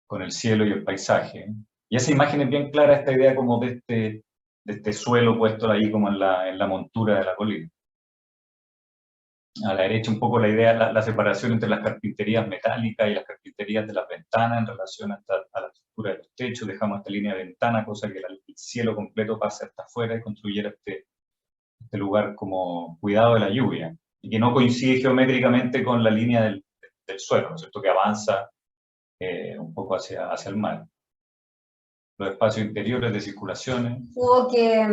con el cielo y el paisaje. Y esa imagen es bien clara, esta idea como de este suelo puesto ahí como en la montura de la colina. A la derecha un poco la idea, la separación entre las carpinterías metálicas y las carpinterías de las ventanas en relación a la estructura de los techos. Dejamos esta línea de ventana, cosa que el cielo completo pase hasta afuera y construyera este lugar como cuidado de la lluvia, y que no coincide geométricamente con la línea del suelo, ¿no es cierto?, que avanza un poco hacia el mar. Los espacios interiores de circulaciones. Hubo que...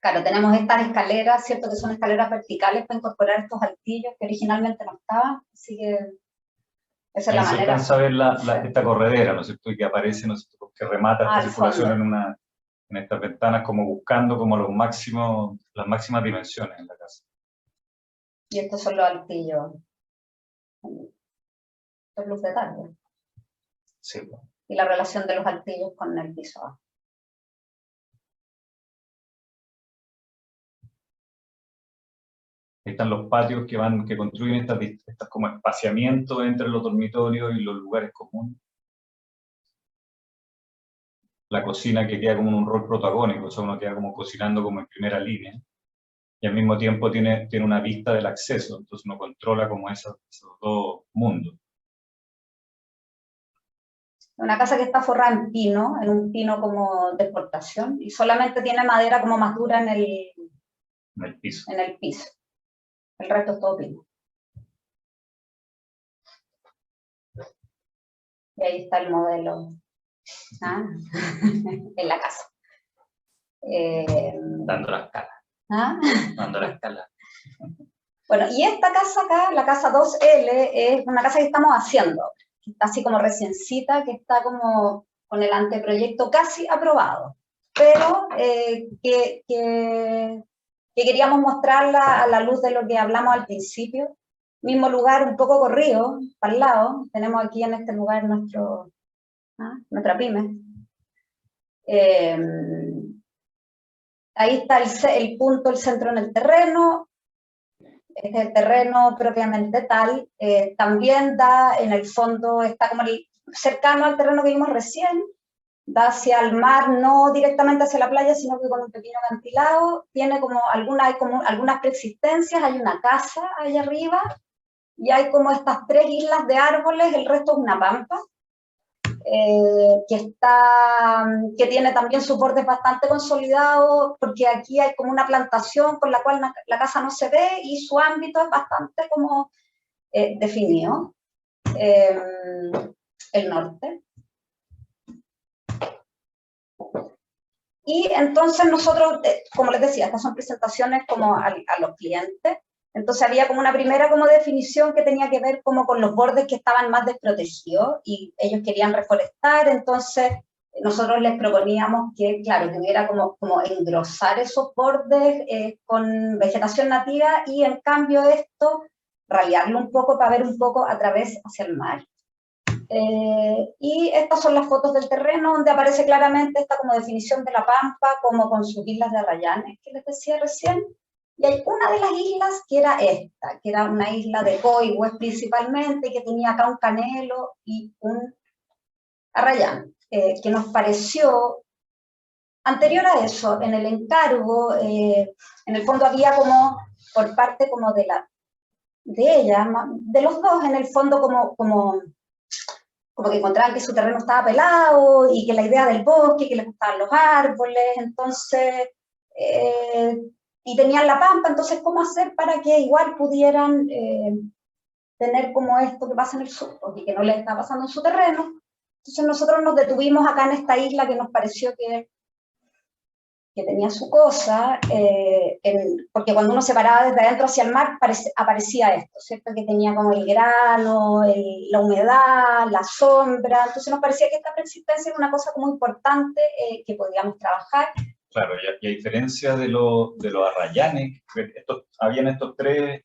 Claro, tenemos estas escaleras, ¿cierto? Que son escaleras verticales para incorporar estos altillos que originalmente no estaban, así que esa es la manera. Se alcanza a ver esta corredera, ¿no es cierto? Y que aparece, ¿no es cierto?, que remata esta circulación en estas ventanas, como buscando como las máximas dimensiones en la casa. Y estos son los altillos. Esto es luz de tarde. Sí. Y la relación de los altillos con el piso abajo. Ahí están los patios que construyen estas como espaciamientos entre los dormitorios y los lugares comunes. La cocina que queda como en un rol protagónico, o sea, uno queda como cocinando como en primera línea, y al mismo tiempo tiene una vista del acceso, entonces uno controla como esos dos mundos. Una casa que está forrada en un pino como de exportación, y solamente tiene madera como más dura en el piso. El resto es todo pino. Y ahí está el modelo en la casa. Dando la escala. Dando la escala. Bueno, y esta casa acá, la casa 2L, es una casa que estamos haciendo, que está así como reciencita, que está como con el anteproyecto casi aprobado, pero que queríamos mostrarla a la luz de lo que hablamos al principio. Mismo lugar, un poco corrido, para el lado. Tenemos aquí en este lugar nuestra pyme. Ahí está el punto, el centro en el terreno. Este es el terreno propiamente tal. También da, en el fondo, está como cercano al terreno que vimos recién. Da hacia el mar, no directamente hacia la playa, sino que con un pequeño acantilado. Tiene hay como algunas preexistencias, hay una casa ahí arriba, y hay como estas 3 islas de árboles, el resto es una pampa, que tiene también sus bordes bastante consolidados, porque aquí hay como una plantación con la cual la casa no se ve, y su ámbito es bastante como definido. El norte. Y entonces nosotros, como les decía, estas son presentaciones como a los clientes. Entonces había como una primera como definición que tenía que ver como con los bordes que estaban más desprotegidos y ellos querían reforestar. Entonces nosotros les proponíamos que, claro, que hubiera como engrosar esos bordes con vegetación nativa, y en cambio esto, ralearlo un poco para ver un poco a través hacia el mar. Y estas son las fotos del terreno, donde aparece claramente esta como definición de la pampa, como con sus islas de arrayanes que les decía recién. Y hay una de las islas que era esta, que era una isla de coigües principalmente, que tenía acá un canelo y un Arrayán, que nos pareció, anterior a eso, en el encargo, en el fondo había como, por parte como de ella, de los dos, en el fondo como que encontraban que su terreno estaba pelado y que la idea del bosque, que les gustaban los árboles, entonces, y tenían la pampa, entonces, ¿cómo hacer para que igual pudieran tener como esto que pasa en el sur, y que no les está pasando en su terreno? Entonces nosotros nos detuvimos acá en esta isla que nos pareció que tenía su cosa, porque cuando uno se paraba desde adentro hacia el mar aparecía esto, ¿cierto? Que tenía como el grano, la humedad, la sombra, entonces nos parecía que esta persistencia era una cosa como importante que podíamos trabajar. Claro, y a diferencia de los arrayanes, habían estos tres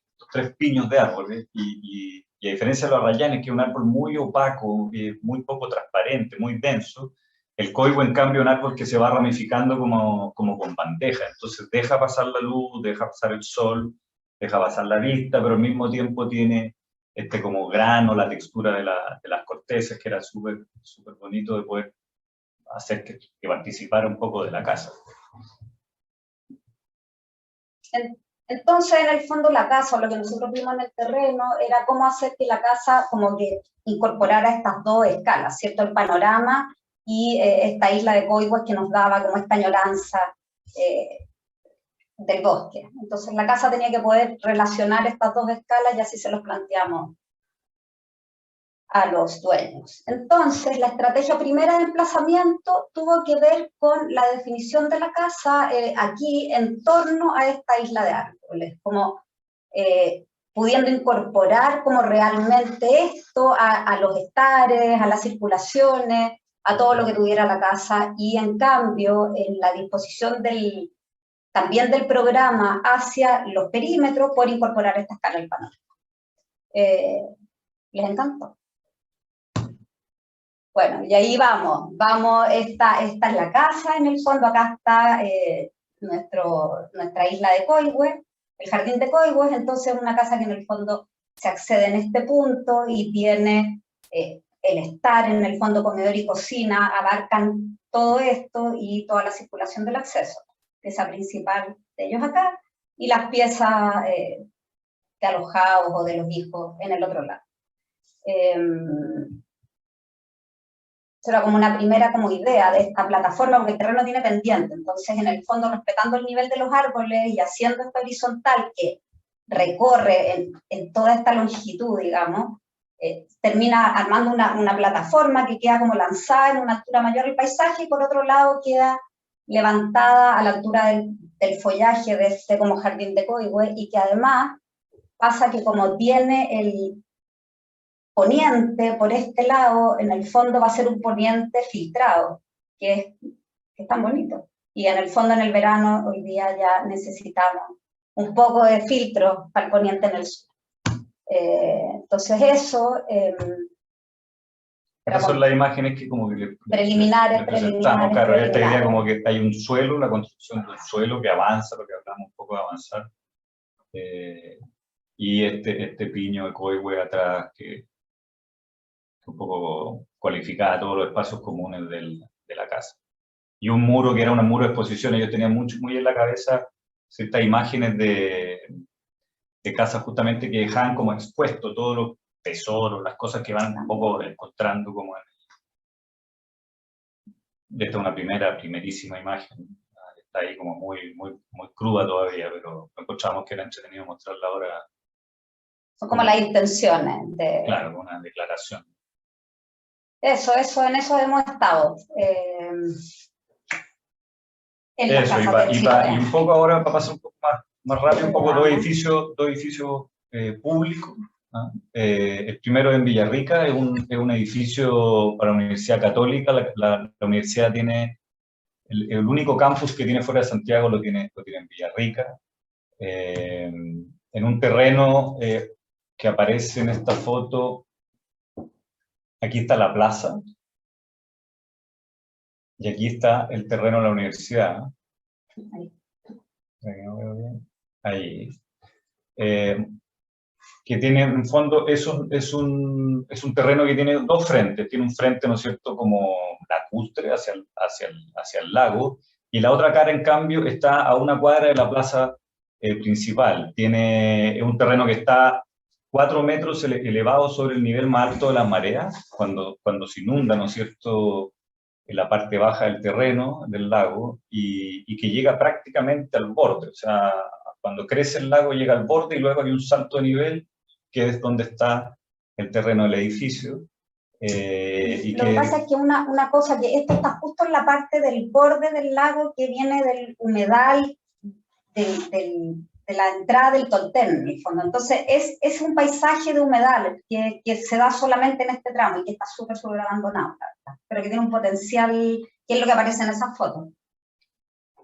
piños de árboles, y a diferencia de los arrayanes, que es un árbol muy opaco, muy poco transparente, muy denso, el coigüe, en cambio, es un árbol que se va ramificando como con bandeja, entonces deja pasar la luz, deja pasar el sol, deja pasar la vista, pero al mismo tiempo tiene como grano, la textura de las cortezas, que era súper bonito de poder hacer que participara un poco de la casa. Entonces, en el fondo, la casa, o lo que nosotros vimos en el terreno, era cómo hacer que la casa como que incorporara estas dos escalas, ¿cierto? El panorama y esta isla de Coigües que nos daba como esta añoranza del bosque. Entonces, la casa tenía que poder relacionar estas dos escalas y así se los planteamos a los dueños. Entonces, la estrategia primera de emplazamiento tuvo que ver con la definición de la casa aquí en torno a esta isla de árboles, como pudiendo incorporar como realmente esto a los estares, a las circulaciones, a todo lo que tuviera la casa, y en cambio, en la disposición también del programa hacia los perímetros, por incorporar esta escala del panorama. ¿Les encantó? Bueno, y ahí vamos, esta es la casa en el fondo, acá está nuestra isla de Coigüe, el jardín de Coigüe, entonces una casa que en el fondo se accede en este punto y tiene el estar en el fondo comedor y cocina, abarcan todo esto y toda la circulación del acceso, pieza principal de ellos acá, y las piezas de alojados o de los hijos en el otro lado. Era como una primera idea de esta plataforma, porque el terreno tiene pendiente, entonces en el fondo respetando el nivel de los árboles y haciendo esta horizontal que recorre en toda esta longitud, digamos, termina armando una plataforma que queda como lanzada en una altura mayor del paisaje, y por otro lado queda levantada a la altura del follaje de este como jardín de Coigüe, y que además pasa que como tiene el poniente por este lado, en el fondo va a ser un poniente filtrado, que es tan bonito. Y en el fondo en el verano, hoy día ya necesitamos un poco de filtro para el poniente en el sur. Entonces eso... Estas son las imágenes que como que preliminares, presentamos, claro, esta idea como que hay un suelo, la construcción de un suelo que avanza, lo que hablamos un poco de avanzar, y este piño de Coigüe atrás que un poco cualificaba todos los espacios comunes de la casa. Y un muro que era un muro de exposiciones. Yo tenía muy en la cabeza ciertas imágenes de casas justamente que dejaban como expuesto todos los tesoros, las cosas que van un poco encontrando como esta es una primerísima imagen. Está ahí como muy cruda todavía, pero encontramos que era entretenido mostrarla ahora. Son como las intenciones de... Claro, una declaración. Eso, en eso hemos estado. Eso, y un poco ahora, para pasar un poco más rápido, un poco dos edificios públicos. ¿Ah? El primero en Villarrica, es un edificio para la Universidad Católica. La universidad tiene, el único campus que tiene fuera de Santiago lo tiene en Villarrica, en un terreno que aparece en esta foto. Aquí está la plaza, y aquí está el terreno de la universidad. Ahí. que tiene, en fondo, es un terreno que tiene dos frentes. Tiene un frente, ¿no es cierto?, como lacustre hacia el lago, y la otra cara, en cambio, está a una cuadra de la plaza principal. Es un terreno que está 4 metros elevado sobre el nivel más alto de las mareas, cuando se inunda, ¿no es cierto?, en la parte baja del terreno, del lago, y que llega prácticamente al borde. O sea, cuando crece el lago llega al borde y luego hay un salto de nivel, que es donde está el terreno del edificio. Lo que pasa es que una cosa, que esto está justo en la parte del borde del lago que viene del humedal, de la entrada del Tolten, en el fondo. Entonces, es un paisaje de humedal que se da solamente en este tramo y que está súper abandonado, pero que tiene un potencial, que es lo que aparece en esas fotos.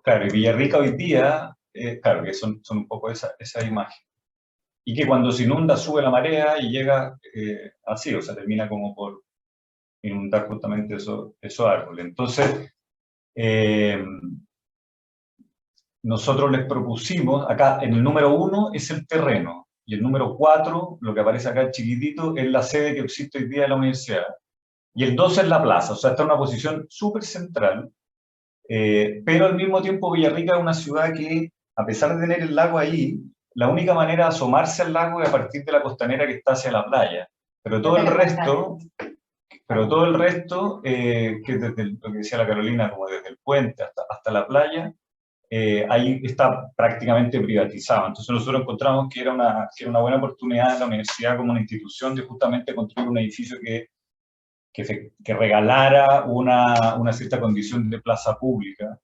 Claro, y Villarrica hoy día, claro, que son un poco esa imagen. Y que cuando se inunda sube la marea y llega así, o sea, termina como por inundar justamente esos árboles. Entonces, nosotros les propusimos, acá en el número 1 es el terreno, y el número 4, lo que aparece acá chiquitito, es la sede que existe hoy día de la universidad. Y el 2 es la plaza, o sea, está en una posición súper central, pero al mismo tiempo Villarrica es una ciudad que, a pesar de tener el lago ahí, la única manera de asomarse al lago es a partir de la costanera que está hacia la playa. Pero todo el resto, que desde lo que decía la Carolina, como desde el puente hasta la playa, ahí está prácticamente privatizado. Entonces nosotros encontramos que era una buena oportunidad de la universidad como una institución de justamente construir un edificio que regalara una cierta condición de plaza pública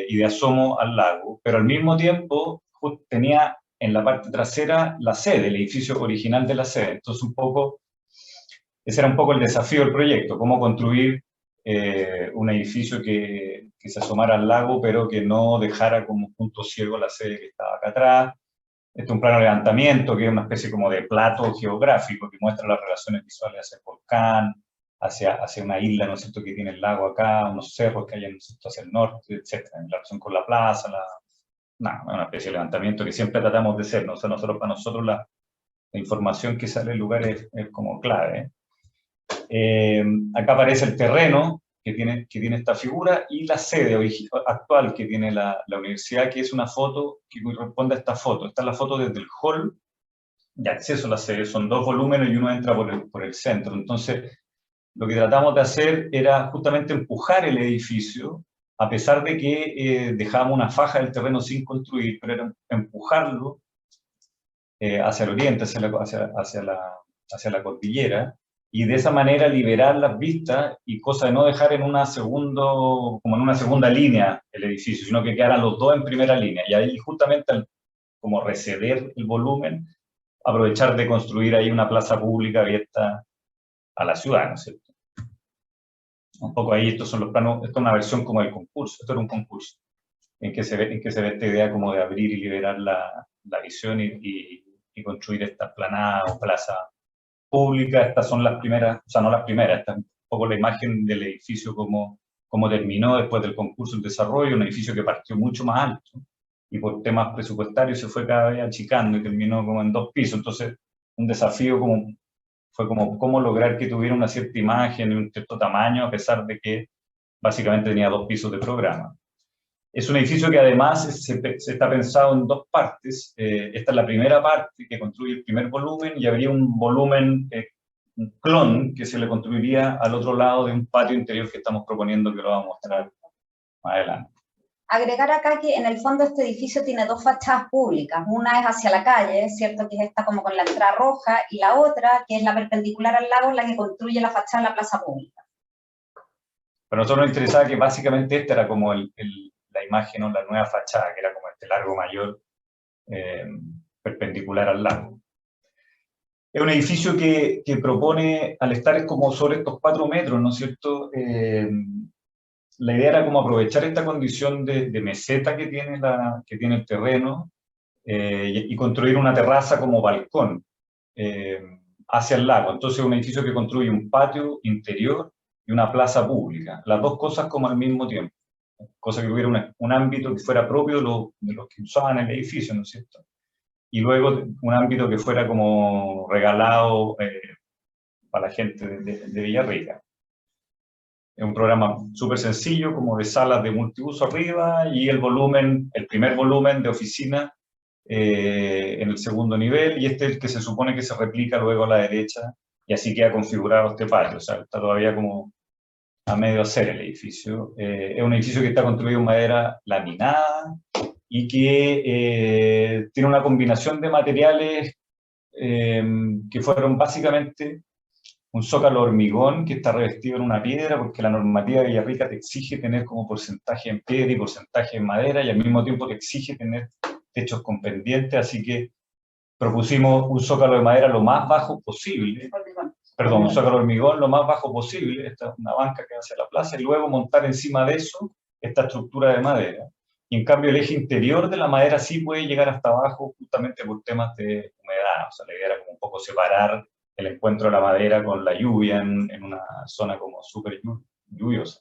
y de asomo al lago, pero al mismo tiempo tenía en la parte trasera la sede, el edificio original de la sede. Entonces ese era un poco el desafío del proyecto, cómo construir un edificio que se asomara al lago, pero que no dejara como punto ciego la sede que estaba acá atrás. Este es un plano de levantamiento, que es una especie como de plato geográfico que muestra las relaciones visuales hacia el volcán, hacia una isla, ¿no es cierto?, que tiene el lago acá, unos cerros que hay hacia el norte, etc. En relación con la plaza, una especie de levantamiento que siempre tratamos de hacer, ¿no? O sea, para nosotros la información que sale del lugar es como clave. Acá aparece el terreno que tiene esta figura y la sede actual que tiene la universidad, que es una foto que corresponde a esta foto. Esta es la foto desde el hall de acceso a la sede. Son 2 volúmenes y uno entra por el centro. Entonces, lo que tratamos de hacer era justamente empujar el edificio, a pesar de que dejábamos una faja del terreno sin construir, pero era empujarlo hacia el oriente, hacia la cordillera, y de esa manera liberar las vistas y cosa de no dejar en una segunda línea el edificio, sino que quedaran los dos en primera línea. Y ahí justamente como receder el volumen, aprovechar de construir ahí una plaza pública abierta a la ciudad, ¿no es cierto? Un poco ahí, estos son los planos, esto es una versión como del concurso, esto era un concurso, en que se ve esta idea como de abrir y liberar la visión y construir esta explanada o plaza pública. Estas son las primeras, o sea, no las primeras, esta es un poco la imagen del edificio como terminó después del concurso el desarrollo, un edificio que partió mucho más alto y por temas presupuestarios se fue cada vez achicando y terminó como en 2 pisos. Entonces, un desafío fue cómo lograr que tuviera una cierta imagen y un cierto tamaño, a pesar de que básicamente tenía 2 pisos de programa. Es un edificio que además se está pensado en 2 partes. Esta es la primera parte que construye el primer volumen y habría un volumen, un clon, que se le construiría al otro lado de un patio interior que estamos proponiendo, que lo vamos a mostrar más adelante. Agregar acá que en el fondo este edificio tiene 2 fachadas públicas. Una es hacia la calle, ¿cierto?, que es esta como con la entrada roja, y la otra, que es la perpendicular al lago, la que construye la fachada de la plaza pública. Pero a nosotros nos interesaba que básicamente esta era como la imagen o la nueva fachada, que era como este largo mayor perpendicular al lago. Es un edificio que propone, al estar como sobre estos 4 metros, ¿no es cierto?, la idea era como aprovechar esta condición de meseta que tiene el terreno y construir una terraza como balcón hacia el lago. Entonces, un edificio que construye un patio interior y una plaza pública, las 2 cosas como al mismo tiempo, cosa que hubiera un ámbito que fuera propio de los que usaban el edificio, ¿no es cierto? y luego un ámbito que fuera como regalado para la gente de Villarrica. Es un programa súper sencillo, como de salas de multiuso arriba, y el primer volumen de oficina en el segundo nivel, y este es el que se supone que se replica luego a la derecha, y así queda configurado este patio. O sea, está todavía como a medio hacer el edificio. Es un edificio que está construido en madera laminada y que tiene una combinación de materiales que fueron básicamente un zócalo hormigón que está revestido en una piedra, porque la normativa de Villarrica te exige tener como porcentaje en piedra y porcentaje en madera, y al mismo tiempo te exige tener techos con pendientes, así que propusimos un zócalo de madera lo más bajo posible, perdón, un zócalo de hormigón lo más bajo posible, esta es una banca que va hacia la plaza, y luego montar encima de eso esta estructura de madera. Y en cambio el eje interior de la madera sí puede llegar hasta abajo justamente por temas de humedad, o sea, la idea era como un poco separar el encuentro de la madera con la lluvia en una zona como súper lluviosa.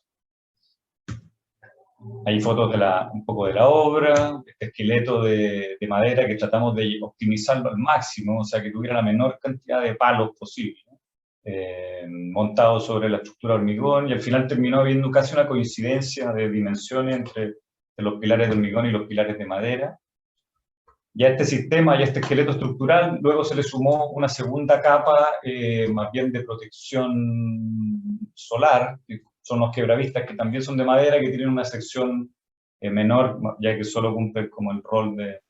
Hay fotos un poco de la obra, este esqueleto de madera que tratamos de optimizarlo al máximo, o sea, que tuviera la menor cantidad de palos posible, montado sobre la estructura de hormigón, y al final terminó habiendo casi una coincidencia de dimensiones entre los pilares de hormigón y los pilares de madera. Y a este sistema y a este esqueleto estructural luego se le sumó una segunda capa más bien de protección solar, que son los quebravistas que también son de madera, que tienen una sección menor, ya que solo cumplen como el rol de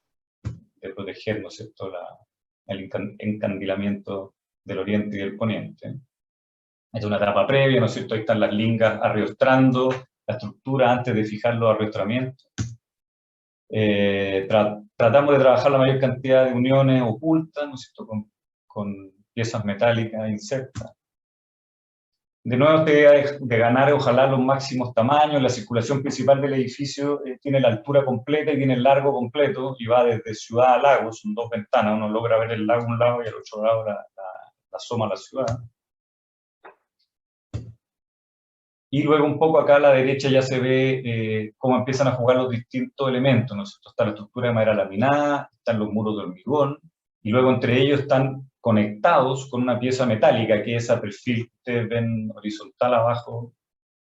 proteger, ¿no es cierto?, el encandilamiento del oriente y del poniente. Es una etapa previa, ¿no es cierto?, ahí están las lingas arriostrando la estructura antes de fijar los arriostramientos. Tratamos de trabajar la mayor cantidad de uniones ocultas, ¿no es cierto?, con piezas metálicas insertas. De nuevo, esta idea de ganar, ojalá, los máximos tamaños. La circulación principal del edificio tiene la altura completa y tiene el largo completo, y va desde ciudad a lago, son 2 ventanas, uno logra ver el lago a un lado y al otro lado la asoma a la ciudad. Y luego un poco acá a la derecha ya se ve cómo empiezan a jugar los distintos elementos, ¿no es cierto? Está la estructura de madera laminada, están los muros de hormigón, y luego entre ellos están conectados con una pieza metálica, que es ese perfil que ustedes ven horizontal abajo,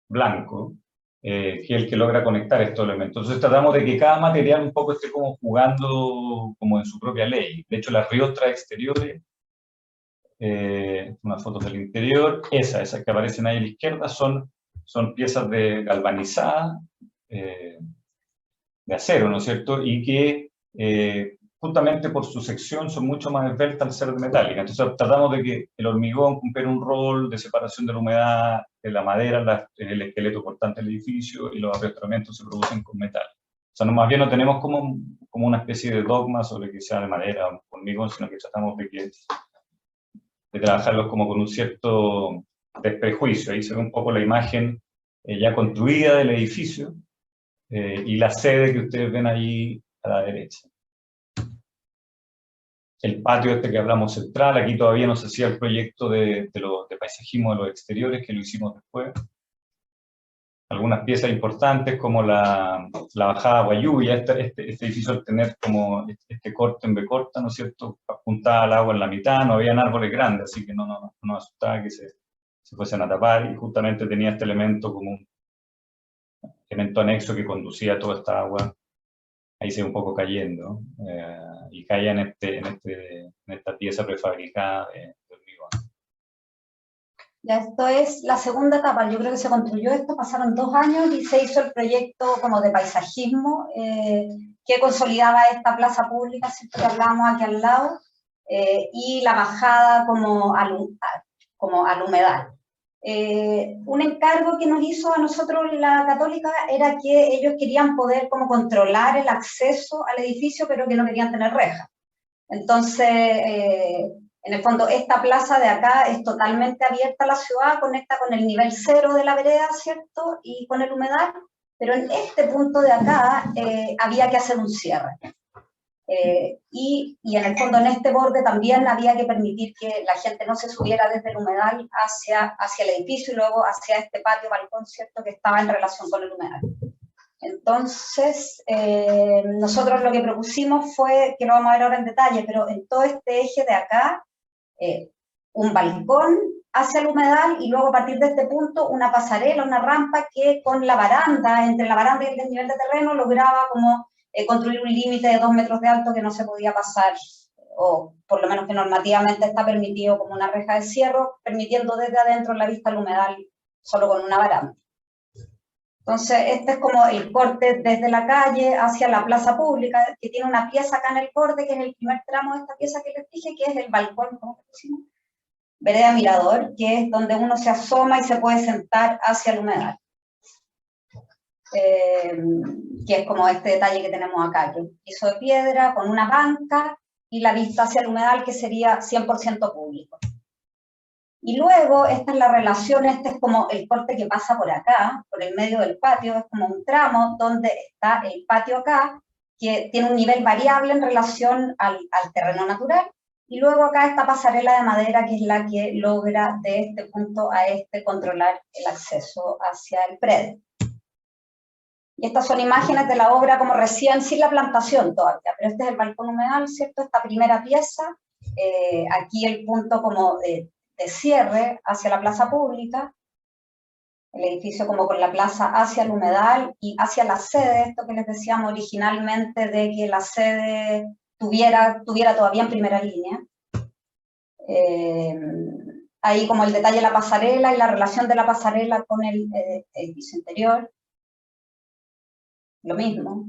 blanco, que es el que logra conectar estos elementos. Entonces tratamos de que cada material un poco esté como jugando como en su propia ley. De hecho, las riostras exteriores, unas fotos del interior, esas que aparecen ahí a la izquierda son piezas galvanizadas, de acero, ¿no es cierto? Y que justamente por su sección son mucho más esbeltas al ser de metálica. Entonces tratamos de que el hormigón cumpliera un rol de separación de la humedad, de la madera, el esqueleto portante del edificio, y los arrastramientos se producen con metal. O sea, más bien no tenemos como una especie de dogma sobre que sea de madera o hormigón, sino que tratamos de trabajarlos como con un cierto desprejuicio. Ahí se ve un poco la imagen ya construida del edificio y la sede que ustedes ven ahí a la derecha. El patio este que hablamos central, aquí todavía no se hacía el proyecto de paisajismo de los exteriores, que lo hicimos después. Algunas piezas importantes como la bajada a Guayuya, este edificio al tener como este corte en B corta, ¿no es cierto?, apuntaba al agua en la mitad, no habían árboles grandes, así que no asustaba que se fuesen a tapar, y justamente tenía este elemento como un elemento anexo que conducía toda esta agua, ahí se ve un poco cayendo, y caía en esta pieza prefabricada de hormigón. Ya, esto es la segunda etapa. Yo creo que se construyó esto, pasaron 2 años y se hizo el proyecto como de paisajismo que consolidaba esta plaza pública, siempre que hablábamos aquí al lado, y la bajada como al humedal. Un encargo que nos hizo a nosotros la Católica era que ellos querían poder como controlar el acceso al edificio, pero que no querían tener rejas. Entonces, en el fondo, esta plaza de acá es totalmente abierta a la ciudad, conecta con el nivel 0 de la vereda, ¿cierto?, y con el humedal, pero en este punto de acá había que hacer un cierre. Y en el fondo, en este borde también había que permitir que la gente no se subiera desde el humedal hacia el edificio y luego hacia este patio balcón, ¿cierto?, que estaba en relación con el humedal. Entonces, nosotros lo que propusimos fue, que lo vamos a ver ahora en detalle, pero en todo este eje de acá, un balcón hacia el humedal y luego a partir de este punto una pasarela, una rampa que con la baranda, entre la baranda y el desnivel de terreno, lograba como construir un límite de 2 metros de alto que no se podía pasar, o por lo menos que normativamente está permitido como una reja de cierre, permitiendo desde adentro la vista al humedal solo con una baranda. Entonces, este es como el corte desde la calle hacia la plaza pública, que tiene una pieza acá en el borde, que es el primer tramo de esta pieza que les dije, que es el balcón, ¿cómo se pusimos? Vereda Mirador, que es donde uno se asoma y se puede sentar hacia el humedal. Que es como este detalle que tenemos acá, que es un piso de piedra con una banca y la vista hacia el humedal, que sería 100% público. Y luego, esta es la relación, este es como el corte que pasa por acá, por el medio del patio, es como un tramo donde está el patio acá, que tiene un nivel variable en relación al terreno natural, y luego acá esta pasarela de madera, que es la que logra de este punto a este controlar el acceso hacia el predio. Y estas son imágenes de la obra como recién, sin la plantación todavía, pero este es el balcón humedal, ¿cierto? Esta primera pieza, aquí el punto como de cierre hacia la plaza pública, el edificio como con la plaza hacia el humedal y hacia la sede, esto que les decíamos originalmente de que la sede tuviera todavía en primera línea. Ahí como el detalle de la pasarela y la relación de la pasarela con el edificio interior. Lo mismo.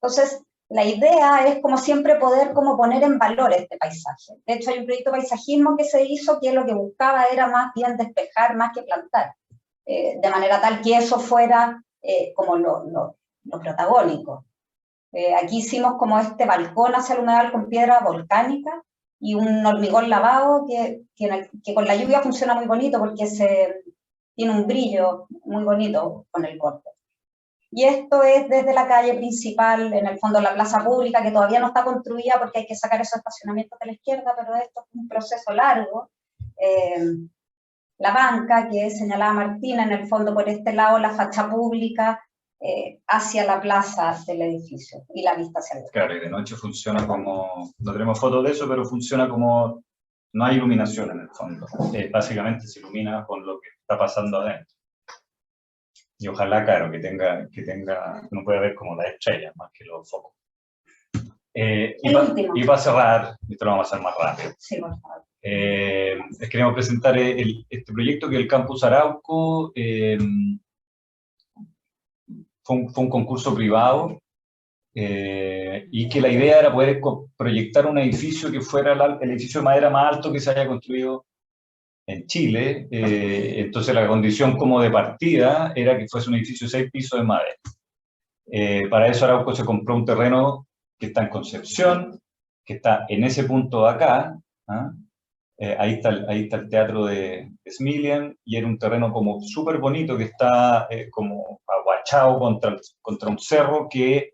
Entonces, la idea es, como siempre, poder como poner en valor este paisaje. De hecho, hay un proyecto de paisajismo que se hizo que lo que buscaba era más bien despejar más que plantar, de manera tal que eso fuera como lo protagónico. Aquí hicimos como este balcón hacia el humedal con piedra volcánica y un hormigón lavado que con la lluvia funciona muy bonito porque tiene un brillo muy bonito con el corte. Y esto es desde la calle principal, en el fondo la plaza pública, que todavía no está construida porque hay que sacar esos estacionamientos de la izquierda, pero esto es un proceso largo. La banca, que señalaba Martina, en el fondo por este lado, la fachada pública hacia la plaza del edificio y la vista hacia el... Claro, y de noche funciona como, no tenemos fotos de eso, pero funciona como, no hay iluminación en el fondo. Básicamente se ilumina con lo que está pasando adentro. Y ojalá, claro, que uno pueda ver como las estrellas más que los focos. Y para cerrar, esto lo vamos a hacer más rápido. Sí, por favor. Les queremos presentar este proyecto que es el Campus Arauco. Fue un concurso privado y que la idea era poder proyectar un edificio que fuera el edificio de madera más alto que se haya construido en Chile. Entonces la condición como de partida era que fuese un edificio de 6 pisos de madera. Para eso Arauco se compró un terreno que está en Concepción, que está en ese punto de acá, ¿ah? Ahí está el teatro de Smiljan, y era un terreno como súper bonito que está como aguachado contra un cerro que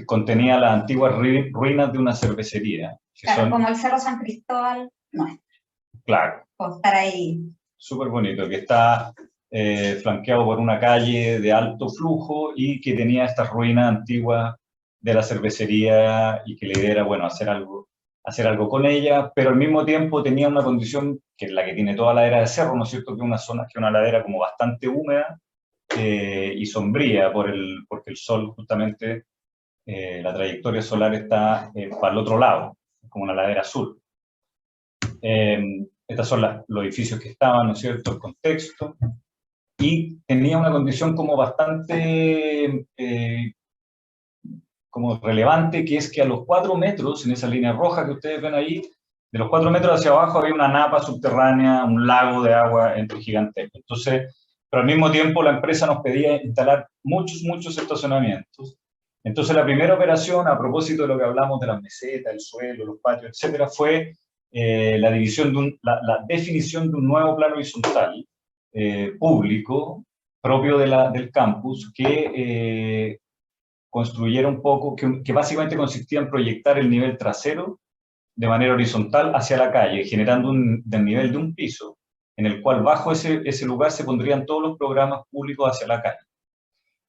contenía las antiguas ruinas de una cervecería. Claro, como el Cerro San Cristóbal nuestro. Claro. Por estar ahí. Súper bonito, que está flanqueado por una calle de alto flujo y que tenía estas ruinas antiguas de la cervecería, y que la idea era, bueno, hacer algo con ella, pero al mismo tiempo tenía una condición que es la que tiene toda la ladera de cerro, ¿no es cierto? Que es una ladera como bastante húmeda y sombría, porque el sol justamente, la trayectoria solar está para el otro lado, como una ladera azul. Estos son los edificios que estaban, ¿no es cierto?, el contexto, y tenía una condición como bastante como relevante, que es que a los 4 metros, en esa línea roja que ustedes ven ahí, de los 4 metros hacia abajo había una napa subterránea, un lago de agua gigantesco. Entonces, pero al mismo tiempo la empresa nos pedía instalar muchos estacionamientos. Entonces la primera operación, a propósito de lo que hablamos de las mesetas, el suelo, los patios, etcétera, fue la definición de un nuevo plano horizontal público propio del campus, que construyera un poco, que básicamente consistía en proyectar el nivel trasero de manera horizontal hacia la calle, generando un desnivel de un piso en el cual bajo ese lugar se pondrían todos los programas públicos hacia la calle.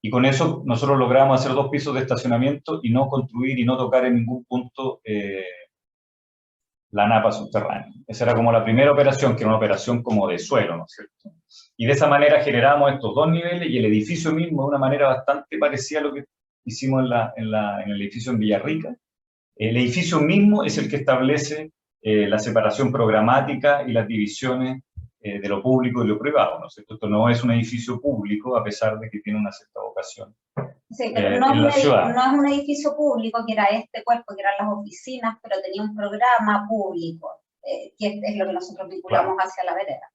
Y con eso nosotros logramos hacer 2 pisos de estacionamiento y no construir y no tocar en ningún punto la napa subterránea. Esa era como la primera operación, que era una operación como de suelo, ¿no es cierto? Y de esa manera generamos estos 2 niveles y el edificio mismo de una manera bastante parecida a lo que hicimos en el edificio en Villarrica. El edificio mismo es el que establece la separación programática y las divisiones de lo público y lo privado, ¿no es cierto? Esto no es un edificio público, a pesar de que tiene una cierta vocación. Sí, pero no es un edificio público, que era este cuerpo, que eran las oficinas, pero tenía un programa público, que es lo que nosotros vinculamos hacia la vereda.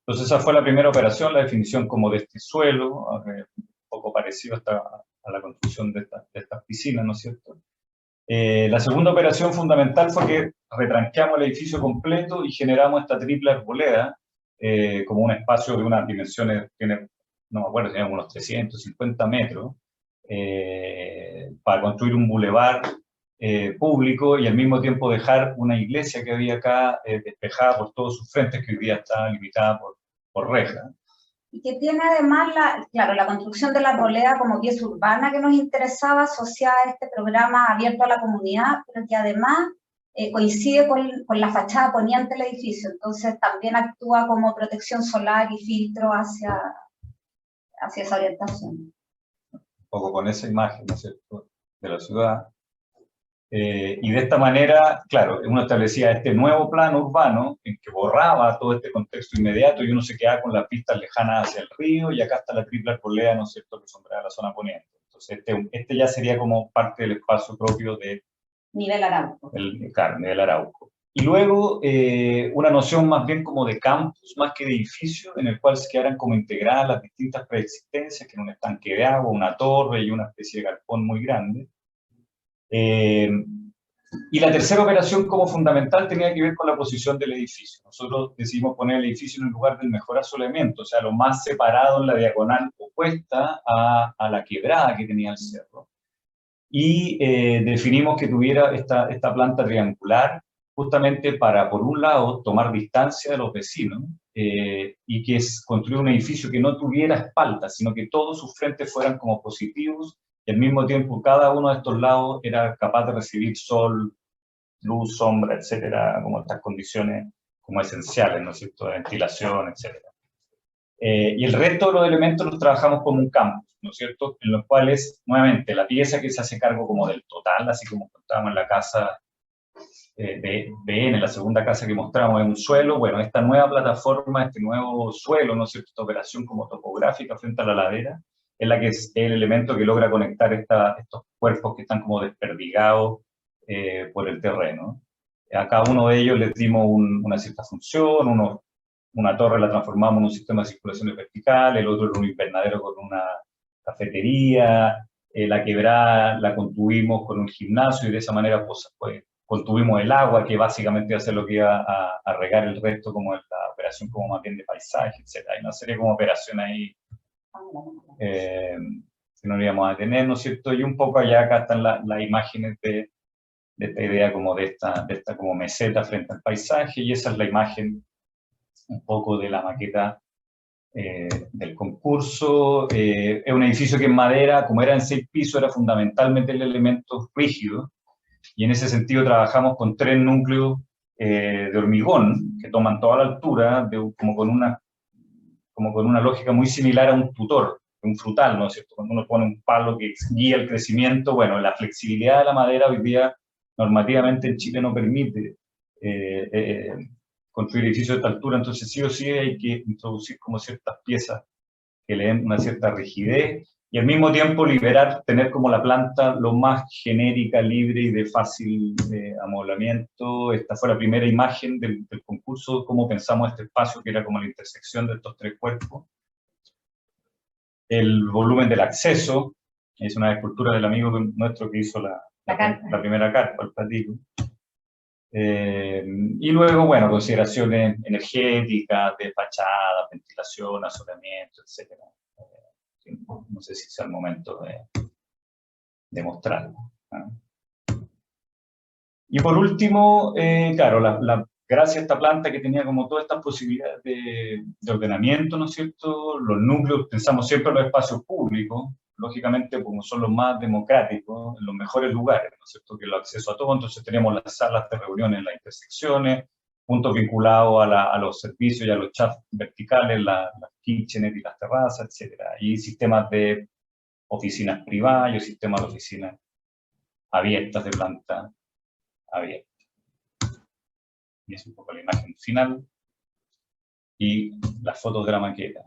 Entonces esa fue la primera operación, la definición como de este suelo, un poco parecido a la construcción de estas piscinas, ¿no es cierto? La segunda operación fundamental fue que retranqueamos el edificio completo y generamos esta triple arboleda como un espacio de unas dimensiones, no me acuerdo, teníamos unos 350 metros, para construir un bulevar público y al mismo tiempo dejar una iglesia que había acá despejada por todos sus frentes, que hoy día está limitada por reja. Y que tiene además, la construcción de la arboleda como pieza urbana que nos interesaba, asociada a este programa abierto a la comunidad, pero que además coincide con la fachada poniente del edificio, entonces también actúa como protección solar y filtro hacia esa orientación. Un poco con esa imagen, ¿no es cierto?, de la ciudad. Y de esta manera, claro, uno establecía este nuevo plano urbano en que borraba todo este contexto inmediato y uno se quedaba con las pistas lejanas hacia el río, y acá está la triple arboleda, ¿no es cierto?, que sombrea la zona poniente. Entonces este ya sería como parte del espacio propio de Nivel Arauco. Claro, Nivel Arauco. Y luego una noción más bien como de campus, más que de edificio, en el cual se quedaran como integradas las distintas preexistencias, que era un estanque de agua, una torre y una especie de galpón muy grande. Y la tercera operación como fundamental tenía que ver con la posición del edificio. Nosotros decidimos poner el edificio en el lugar del mejor asolamiento, o sea, lo más separado en la diagonal opuesta a la quebrada que tenía el cerro. Y definimos que tuviera esta planta triangular, justamente para, por un lado, tomar distancia de los vecinos, y que es construir un edificio que no tuviera espaldas, sino que todos sus frentes fueran como positivos, y al mismo tiempo cada uno de estos lados era capaz de recibir sol, luz, sombra, etcétera, como estas condiciones como esenciales, ¿no es cierto?, de ventilación, etcétera. Y el resto de los elementos los trabajamos como un campus, ¿no es cierto?, en los cuales, nuevamente, la pieza que se hace cargo como del total, así como contábamos en la casa de BN, la segunda casa que mostramos, en un suelo. Bueno, esta nueva plataforma, este nuevo suelo, ¿no es cierto?, esta operación como topográfica frente a la ladera, es la que es el elemento que logra conectar estos cuerpos que están como desperdigados por el terreno. A cada uno de ellos les dimos una cierta función, una torre la transformamos en un sistema de circulación vertical, el otro en un invernadero con una cafetería, la quebrada la construimos con un gimnasio, y de esa manera pues contuvimos el agua, que básicamente iba a ser lo que iba a regar el resto, como la operación como más bien de paisaje, etc. Hay una serie como operación ahí que no íbamos a tener, ¿no es cierto? Y un poco allá acá están las imágenes de esta idea como de esta como meseta frente al paisaje, y esa es la imagen un poco de la maqueta del concurso. Es un edificio que en madera, como era en 6 pisos, era fundamentalmente el elemento rígido, y en ese sentido trabajamos con 3 núcleos de hormigón, que toman toda la altura, como con una lógica muy similar a un tutor, un frutal, ¿no es cierto? Cuando uno pone un palo que guía el crecimiento, bueno, la flexibilidad de la madera hoy día normativamente en Chile no permite construir edificios de esta altura, entonces sí o sí hay que introducir como ciertas piezas que le den una cierta rigidez, y al mismo tiempo tener como la planta lo más genérica, libre y de fácil amoblamiento. Esta fue la primera imagen del concurso, cómo pensamos este espacio, que era como la intersección de estos 3 cuerpos. El volumen del acceso, es una escultura del amigo nuestro que hizo la primera carpa, el platito. Y luego, bueno, consideraciones energéticas, de fachada, ventilación, asolamiento, etc. No sé si sea el momento de mostrarlo, ¿no? Y por último, claro, gracias a esta planta que tenía como todas estas posibilidades de ordenamiento, ¿no es cierto? Los núcleos, pensamos siempre en los espacios públicos, lógicamente como son los más democráticos, en los mejores lugares, ¿no es cierto? Que el acceso a todo, entonces tenemos las salas de reuniones en las intersecciones, puntos vinculados a los servicios y a los chats verticales, las kitchenet y las terrazas, etc. Y sistemas de oficinas privadas y sistemas de oficinas abiertas, de planta abierta. Y es un poco la imagen final y las fotos de la maqueta.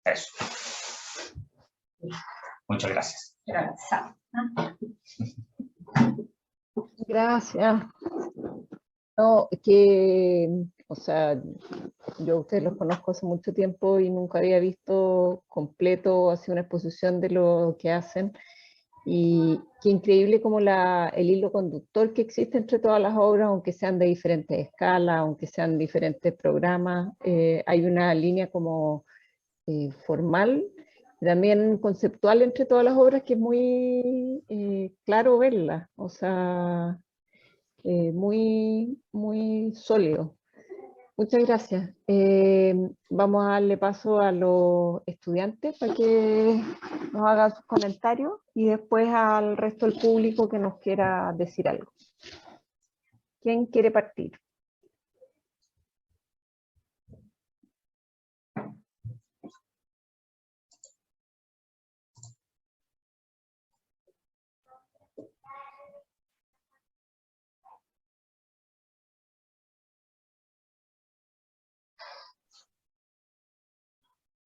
Eso. Muchas gracias. Gracias. No, que, o sea, yo a ustedes los conozco hace mucho tiempo y nunca había visto completo así una exposición de lo que hacen. Y qué increíble como el hilo conductor que existe entre todas las obras, aunque sean de diferentes escalas, aunque sean diferentes programas, hay una línea como formal, también conceptual entre todas las obras que es muy claro verla, o sea, muy, muy sólido. Muchas gracias. Vamos a darle paso a los estudiantes para que nos hagan sus comentarios y después al resto del público que nos quiera decir algo. ¿Quién quiere partir?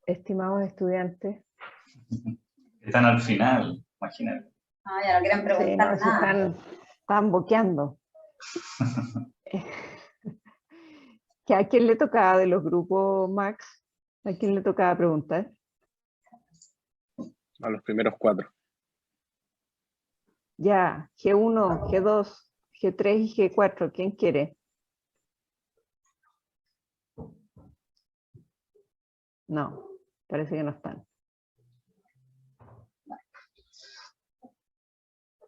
Estimados estudiantes. Están al final, imagínate. Ah, ya no quieren preguntar Sí, nada. están boqueando. ¿A quién le tocaba de los grupos, Max? ¿A quién le tocaba preguntar? A los primeros 4. Ya, G1, G2, G3 y G4. ¿Quién quiere? No, parece que no están.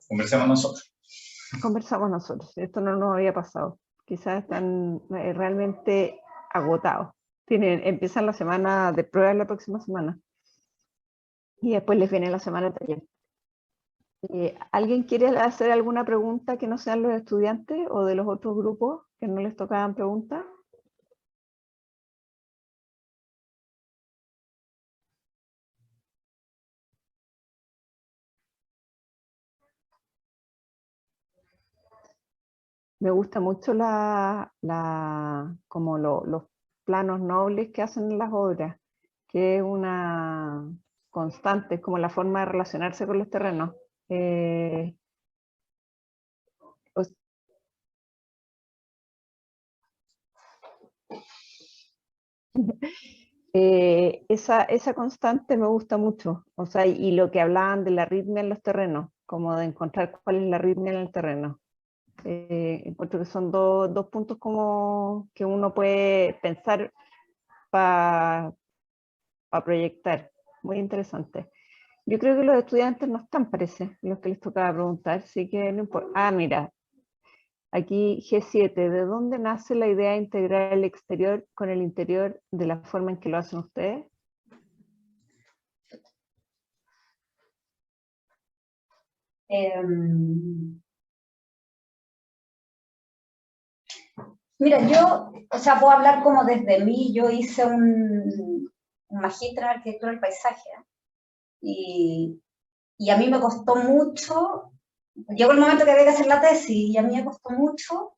Conversemos nosotros. Conversamos nosotros. Esto no nos había pasado. Quizás están realmente agotados. Empiezan la semana de pruebas la próxima semana. Y después les viene la semana de taller. ¿Alguien quiere hacer alguna pregunta que no sean los estudiantes o de los otros grupos que no les tocaban preguntas? Me gusta mucho como los planos nobles que hacen en las obras, que es una constante, es como la forma de relacionarse con los terrenos. Esa constante me gusta mucho, o sea, y lo que hablaban de la arritmia en los terrenos, como de encontrar cuál es la arritmia en el terreno. Encuentro que son dos puntos como que uno puede pensar para proyectar. Muy interesante. Yo creo que los estudiantes no están, parece, los que les tocaba preguntar, así que no importa. Ah, mira, aquí G7, ¿de dónde nace la idea de integrar el exterior con el interior de la forma en que lo hacen ustedes? Mira, yo, o sea, puedo hablar como desde mí. Yo hice un magíster en arquitectura del paisaje y a mí me costó mucho, llegó el momento que había que hacer la tesis y a mí me costó mucho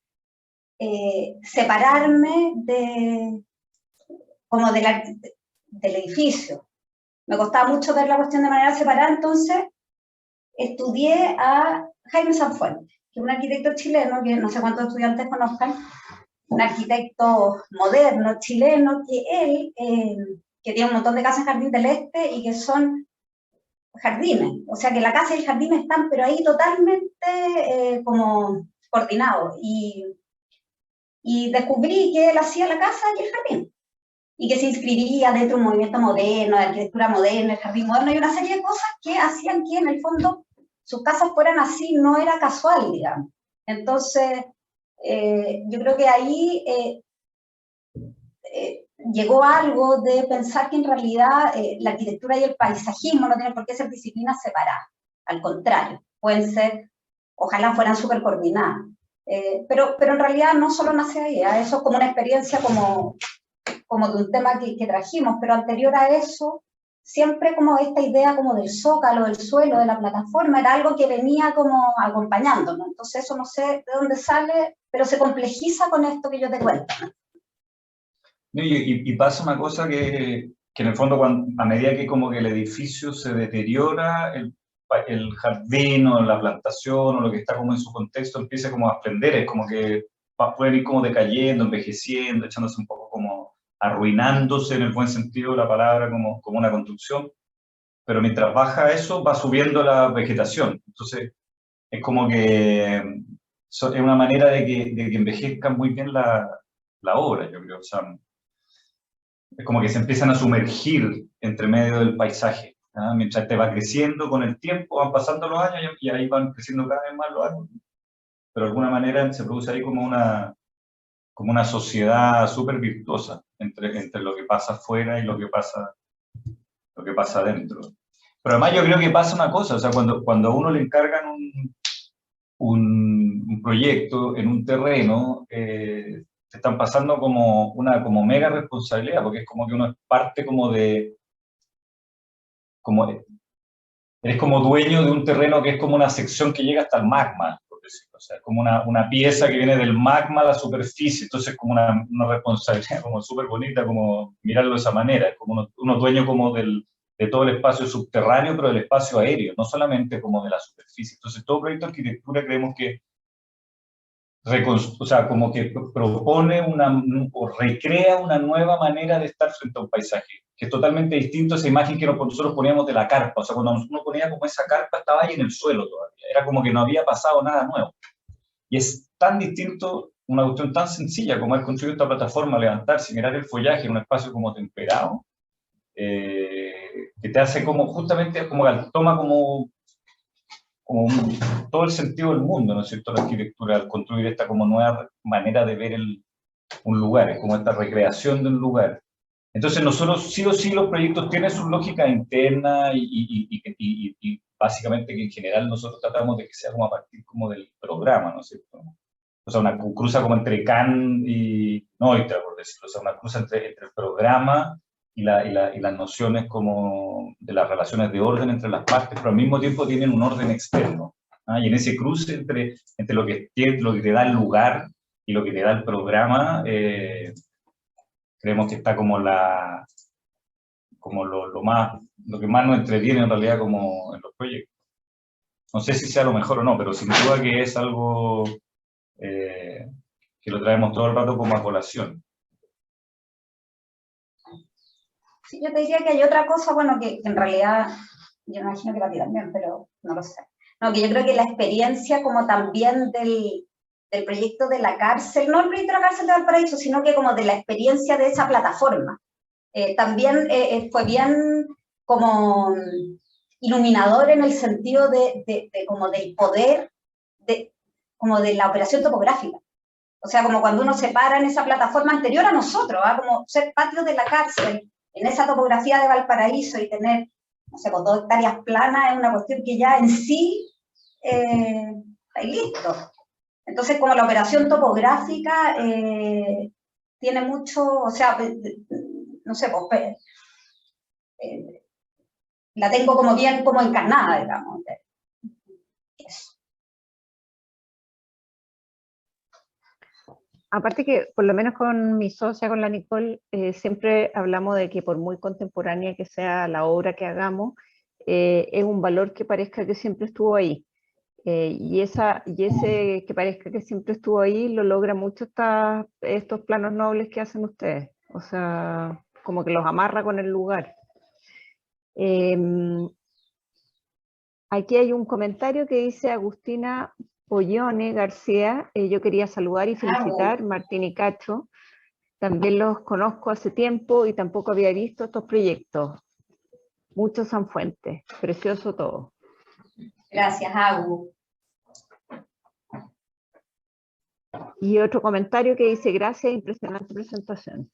separarme como del edificio. Me costaba mucho ver la cuestión de manera separada, entonces estudié a Jaime Sanfuentes, que es un arquitecto chileno, que no sé cuántos estudiantes conozcan, un arquitecto moderno chileno, que él, que tiene un montón de casas en Jardín del Este y que son jardines, o sea que la casa y el jardín están, pero ahí totalmente como coordinados. Y descubrí que él hacía la casa y el jardín. y que se inscribía dentro de un movimiento moderno, de arquitectura moderna, el jardín moderno, y una serie de cosas que hacían que en el fondo sus casas fueran así, no era casual, digamos. Entonces, yo creo que ahí llegó algo de pensar que en realidad la arquitectura y el paisajismo no tienen por qué ser disciplinas separadas, al contrario, pueden ser, ojalá fueran súper coordinadas. Pero en realidad no solo nace ahí, eso es como una experiencia como de un tema que trajimos, pero anterior a eso, siempre como esta idea como del zócalo, del suelo, de la plataforma, era algo que venía como acompañándonos. Entonces eso no sé de dónde sale, pero se complejiza con esto que yo te cuento. Y pasa una cosa que en el fondo, a medida que como que el edificio se deteriora, el jardín o la plantación o lo que está como en su contexto empieza como a aprender, es como que pueden ir como decayendo, envejeciendo, echándose un poco como arruinándose en el buen sentido de la palabra, como una construcción, pero mientras baja eso va subiendo la vegetación. Entonces es como que es una manera de que envejezca muy bien la obra, yo creo. O sea, es como que se empiezan a sumergir entre medio del paisaje. Mientras te va creciendo con el tiempo, van pasando los años y ahí van creciendo cada vez más los árboles. Pero de alguna manera se produce ahí como una sociedad súper virtuosa entre lo que pasa afuera y lo que pasa adentro. Pero además yo creo que pasa una cosa, o sea, cuando a uno le encargan un proyecto en un terreno, te están pasando como mega responsabilidad, porque es como que uno es parte eres como dueño de un terreno que es como una sección que llega hasta el magma, por decirlo. O sea, es como una pieza que viene del magma a la superficie, entonces es como una responsabilidad como súper bonita, como mirarlo de esa manera, es como uno dueño como de todo el espacio subterráneo, pero del espacio aéreo, no solamente como de la superficie. Entonces todo proyecto de arquitectura creemos que o sea, como que propone o recrea una nueva manera de estar frente a un paisaje, que es totalmente distinto a esa imagen que nosotros poníamos de la carpa. O sea, cuando uno ponía como esa carpa, estaba ahí en el suelo todavía, era como que no había pasado nada nuevo. Y es tan distinto, una cuestión tan sencilla como es construir esta plataforma, levantarse y mirar el follaje en un espacio como temperado, que te hace como, justamente, como toma como todo el sentido del mundo, ¿no es cierto?, la arquitectura, al construir esta como nueva manera de ver un lugar, es como esta recreación de un lugar. Entonces nosotros sí o sí los proyectos tienen su lógica interna y básicamente que en general nosotros tratamos de que sea como a partir como del programa, ¿no es cierto? O sea, una cruza como entre Kant y Neutra, por decirlo, o sea, una cruza entre el programa y las nociones como de las relaciones de orden entre las partes, pero al mismo tiempo tienen un orden externo. Y en ese cruce entre lo que te da el lugar y lo que te da el programa, creemos que está como lo que más nos entretiene en realidad como en los proyectos. No sé si sea lo mejor o no, pero sin duda que es algo que lo traemos todo el rato como a colación. Sí, yo te diría que hay otra cosa, bueno, que en realidad, yo me imagino que la ti también, pero no lo sé. No, que yo creo que la experiencia como también del proyecto de la cárcel, no el proyecto de la cárcel de Valparaíso, sino que como de la experiencia de esa plataforma, también fue bien como iluminador en el sentido de como del poder, como de la operación topográfica. O sea, como cuando uno se para en esa plataforma anterior a nosotros, como ser patio de la cárcel, en esa topografía de Valparaíso y tener, no sé, pues 2 hectáreas planas es una cuestión que ya en sí está listo. Entonces, como la operación topográfica tiene mucho, o sea, no sé, pues la tengo como bien como encarnada, digamos. Eso. Aparte que, por lo menos con mi socia, con la Nicole, siempre hablamos de que por muy contemporánea que sea la obra que hagamos, es un valor que parezca que siempre estuvo ahí. Y ese que parezca que siempre estuvo ahí lo logra mucho estos planos nobles que hacen ustedes. O sea, como que los amarra con el lugar. Aquí hay un comentario que dice Agustina Pollone García, yo quería saludar y felicitar, Martín y Cacho, También los conozco hace tiempo y tampoco había visto estos proyectos. Mucho Sanfuentes, precioso todo. Gracias, Agu. Y otro comentario que dice, gracias, impresionante presentación.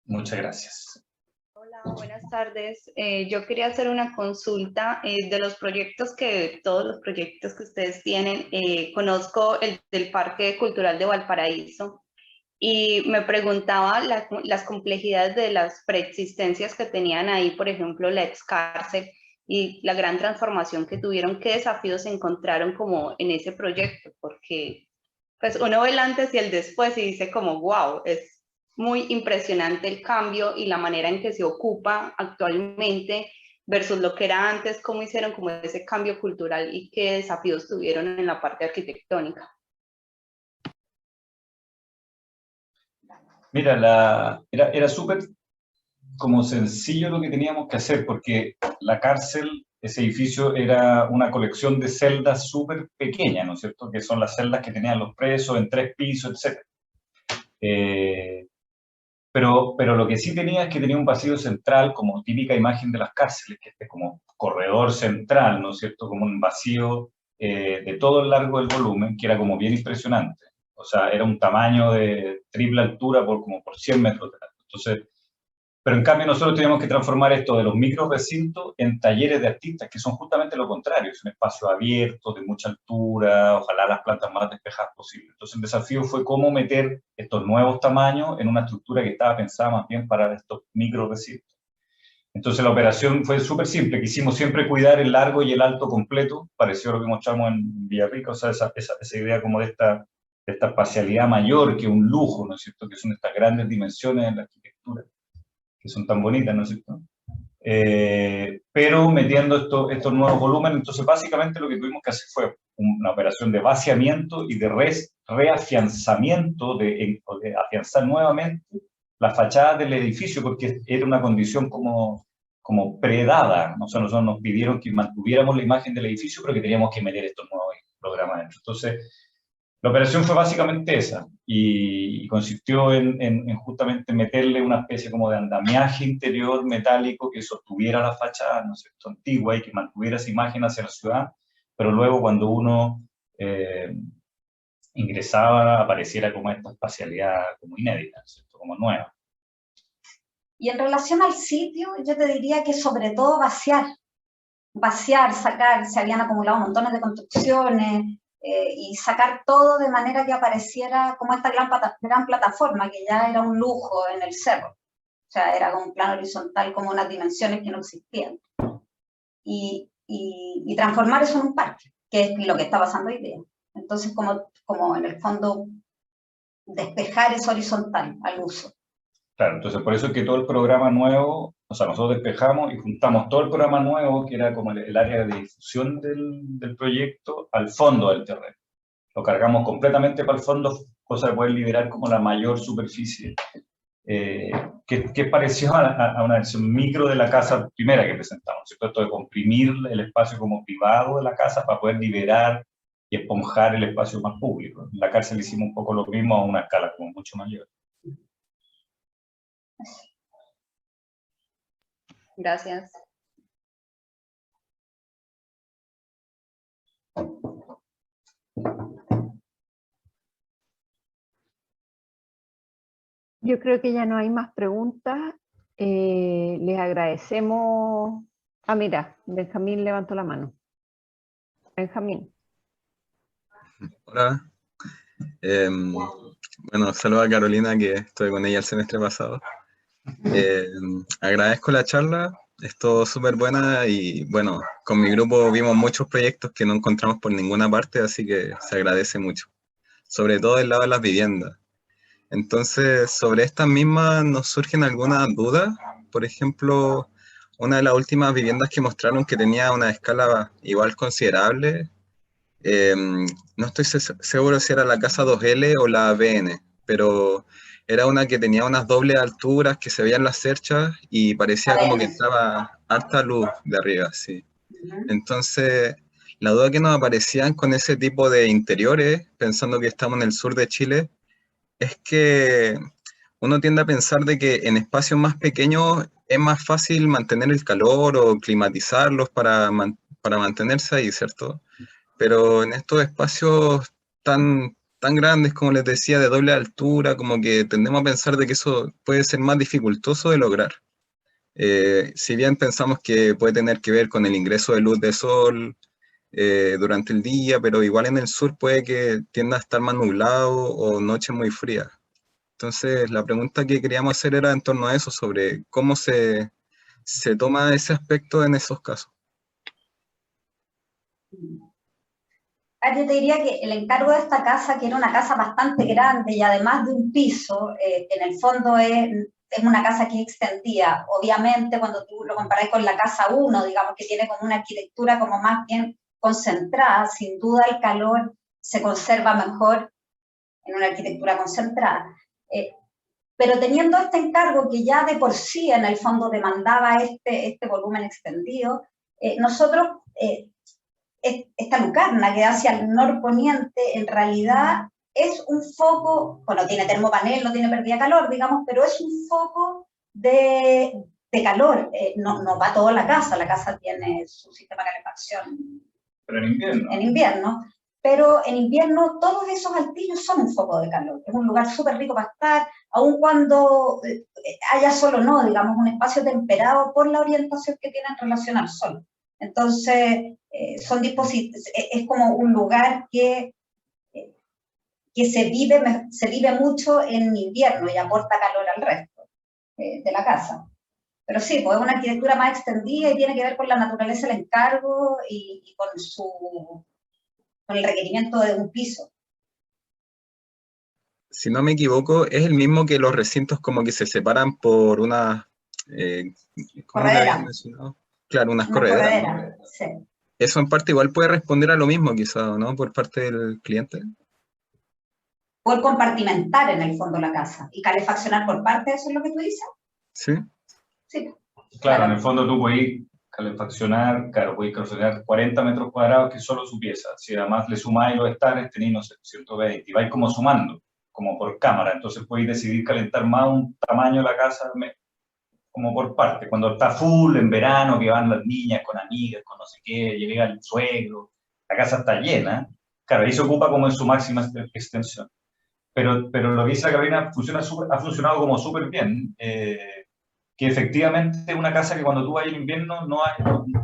Muchas gracias. Hola, buenas tardes. Yo quería hacer una consulta de los proyectos todos los proyectos que ustedes tienen. Conozco el del Parque Cultural de Valparaíso y me preguntaba las complejidades de las preexistencias que tenían ahí, por ejemplo, la excárcel y la gran transformación que tuvieron. ¿Qué desafíos encontraron como en ese proyecto? Porque pues uno ve el antes y el después y dice como, wow, es muy impresionante el cambio y la manera en que se ocupa actualmente versus lo que era antes, cómo hicieron como ese cambio cultural y qué desafíos tuvieron en la parte arquitectónica. Mira, era súper como sencillo lo que teníamos que hacer, porque la cárcel, ese edificio, era una colección de celdas súper pequeñas, ¿no es cierto? Que son las celdas que tenían los presos en 3 pisos, etc. Pero lo que sí tenía es que tenía un pasillo central, como típica imagen de las cárceles, que es como corredor central, ¿no es cierto? Como un vacío de todo el largo del volumen, que era como bien impresionante. O sea, era un tamaño de triple altura como por 100 metros de largo. Entonces, pero en cambio nosotros teníamos que transformar esto de los micro recintos en talleres de artistas, que son justamente lo contrario, es un espacio abierto, de mucha altura, ojalá las plantas más despejadas posible. Entonces el desafío fue cómo meter estos nuevos tamaños en una estructura que estaba pensada más bien para estos micro recintos. Entonces la operación fue súper simple, quisimos siempre cuidar el largo y el alto completo, pareció lo que mostramos en Villarrica, o sea, esa idea como de esta espacialidad mayor que un lujo, ¿no es cierto?, que son estas grandes dimensiones en la arquitectura, que son tan bonitas, ¿no es cierto? Pero metiendo estos nuevos volúmenes. Entonces básicamente lo que tuvimos que hacer fue una operación de vaciamiento y de reafianzamiento, de afianzar nuevamente la fachada del edificio, porque era una condición como predada. O sea, nosotros nos pidieron que mantuviéramos la imagen del edificio, pero que teníamos que meter estos nuevos programas dentro. Entonces, la operación fue básicamente esa, y consistió en justamente meterle una especie como de andamiaje interior metálico que sostuviera la fachada, ¿no es cierto?, antigua, y que mantuviera esa imagen hacia la ciudad, pero luego cuando uno ingresaba apareciera como esta espacialidad como inédita, ¿no es cierto?, como nueva. Y en relación al sitio, yo te diría que sobre todo vaciar, sacar, se habían acumulado montones de construcciones, y sacar todo de manera que apareciera como esta gran plataforma, que ya era un lujo en el cerro. O sea, era como un plano horizontal, como unas dimensiones que no existían. Y transformar eso en un parque, que es lo que está pasando hoy día. Entonces, como en el fondo, despejar eso horizontal al uso. Claro, entonces por eso es que todo el programa nuevo, o sea, nosotros despejamos y juntamos todo el programa nuevo, que era como el área de difusión del proyecto, al fondo del terreno. Lo cargamos completamente para el fondo, cosa de poder liberar como la mayor superficie, que es parecido a una versión micro de la casa primera que presentamos, ¿cierto? Esto de comprimir el espacio como privado de la casa para poder liberar y esponjar el espacio más público. En la cárcel hicimos un poco lo mismo a una escala como mucho mayor. Gracias. Yo creo que ya no hay más preguntas. Les agradecemos. Ah, mira, Benjamín levantó la mano. Benjamín. Hola. Bueno, saludo a Carolina, que estuve con ella el semestre pasado. Agradezco la charla, estuvo súper buena y bueno, con mi grupo vimos muchos proyectos que no encontramos por ninguna parte, así que se agradece mucho. Sobre todo el lado de las viviendas. Entonces, sobre estas mismas nos surgen algunas dudas. Por ejemplo, una de las últimas viviendas que mostraron que tenía una escala igual considerable, no estoy seguro si era la casa 2L o la BN, pero era una que tenía unas dobles alturas que se veían las cerchas y parecía como que estaba harta luz de arriba, sí. Entonces, la duda que nos aparecían con ese tipo de interiores, pensando que estamos en el sur de Chile, es que uno tiende a pensar de que en espacios más pequeños es más fácil mantener el calor o climatizarlos para mantenerse ahí, ¿cierto? Pero en estos espacios tan grandes, como les decía, de doble altura, como que tendemos a pensar de que eso puede ser más dificultoso de lograr. Si bien pensamos que puede tener que ver con el ingreso de luz de sol durante el día, pero igual en el sur puede que tienda a estar más nublado o noche muy fría. Entonces, la pregunta que queríamos hacer era en torno a eso, sobre cómo se toma ese aspecto en esos casos. Yo te diría que el encargo de esta casa, que era una casa bastante grande y además de un piso, en el fondo es una casa que extendía. Obviamente, cuando tú lo comparas con la casa 1, digamos que tiene como una arquitectura como más bien concentrada, sin duda el calor se conserva mejor en una arquitectura concentrada. Pero teniendo este encargo que ya de por sí en el fondo demandaba este volumen extendido, nosotros, esta lucarna que da hacia el norponiente, en realidad es un foco, bueno, tiene termopanel, no tiene pérdida de calor, digamos, pero es un foco de calor, no va toda la casa tiene su sistema de calefacción. Pero en invierno. En invierno, pero en invierno todos esos altillos son un foco de calor, es un lugar súper rico para estar, aun cuando haya sol o no, digamos, un espacio temperado por la orientación que tiene en relación al sol. Entonces, son dispositivos, es como un lugar que se vive mucho en invierno y aporta calor al resto de la casa. Pero sí, pues es una arquitectura más extendida y tiene que ver con la naturaleza del encargo y con el requerimiento de un piso. Si no me equivoco, es el mismo que los recintos como que se separan por unas... ¿cómo le habían mencionado? Claro, unas correderas, ¿no? Sí. Eso en parte igual puede responder a lo mismo quizá, ¿no? Por parte del cliente. Poder compartimentar en el fondo la casa y calefaccionar por parte, ¿eso es lo que tú dices? Sí. Sí. Claro, en el fondo tú puedes calefaccionar, claro, puedes calefaccionar 40 metros cuadrados, que es solo su pieza. Si además le sumáis los estares, tenéis, no sé, 120, y vais como sumando, como por cámara. Entonces podéis decidir calentar más un tamaño de la casa como por parte. Cuando está full, en verano, que van las niñas con amigas, con no sé qué, llega el suegro, la casa está llena, claro, ahí se ocupa como en su máxima extensión. Pero lo que dice la Carolina ha funcionado como súper bien, que efectivamente es una casa que cuando tú vas en invierno,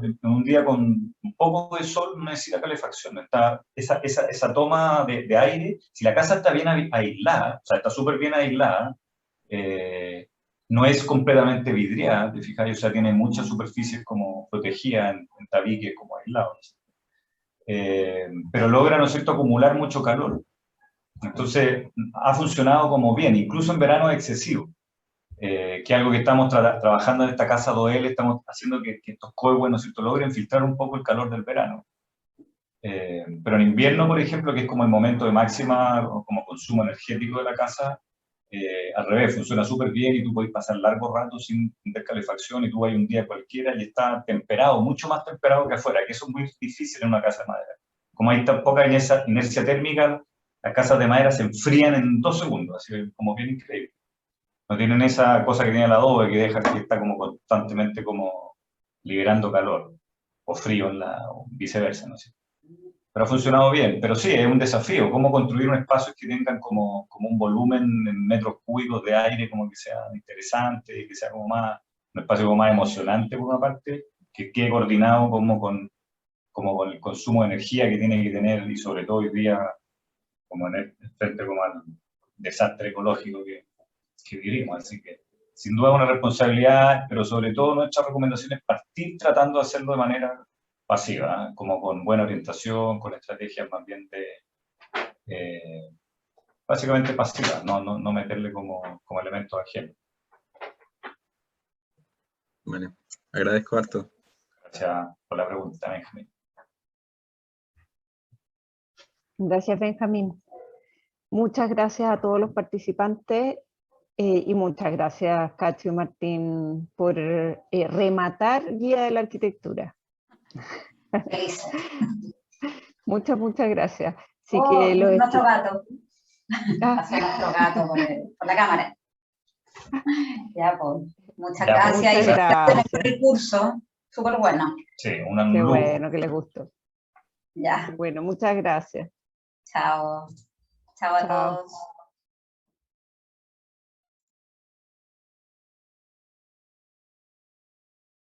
en un día con un poco de sol no necesita calefacción. Está esa toma de aire, si la casa está bien aislada, o sea, está súper bien aislada, no es completamente vidriada, te fijas, o sea, tiene muchas superficies como protegidas en tabiques como aislados. Pero logra, ¿no es cierto?, acumular mucho calor. Entonces, ha funcionado como bien, incluso en verano excesivo, que es algo que estamos trabajando en esta casa 2L, estamos haciendo que estos cohetes, ¿no es cierto?, logren filtrar un poco el calor del verano. Pero en invierno, por ejemplo, que es como el momento de máxima como consumo energético de la casa, al revés, funciona súper bien y tú puedes pasar largo rato sin tener calefacción y tú vas un día cualquiera y está temperado, mucho más temperado que afuera, que eso es muy difícil en una casa de madera. Como hay tan poca inercia térmica, las casas de madera se enfrían en 2 segundos, así como bien increíble. No tienen esa cosa que tiene el adobe que deja que está como constantemente como liberando calor o frío o viceversa, no sé. Pero ha funcionado bien, pero sí, es un desafío, cómo construir un espacio que tengan como un volumen en metros cúbicos de aire como que sea interesante, que sea como un espacio como más emocionante por una parte, que quede coordinado como con el consumo de energía que tiene que tener y sobre todo hoy día como frente como al desastre ecológico que vivimos, así que sin duda una responsabilidad, pero sobre todo nuestra recomendación es partir tratando de hacerlo de manera pasiva, como con buena orientación, con estrategias más bien básicamente pasivas, no meterle como elementos ajenos. Bueno, agradezco harto. Gracias por la pregunta, Benjamín. Gracias, Benjamín. Muchas gracias a todos los participantes y muchas gracias, Cacho y Martín, por rematar Guía de la Arquitectura. Muchas gracias. Así que nuestro gato. Pasó nuestro gato por la cámara. Ya, pues. Muchas Ya, pues, gracias. muchas Y gracias por gracias. el curso. Súper bueno. Sí, Qué lujo. bueno que les gustó. Ya. Bueno, muchas gracias. Chao. Chao a Chao. todos.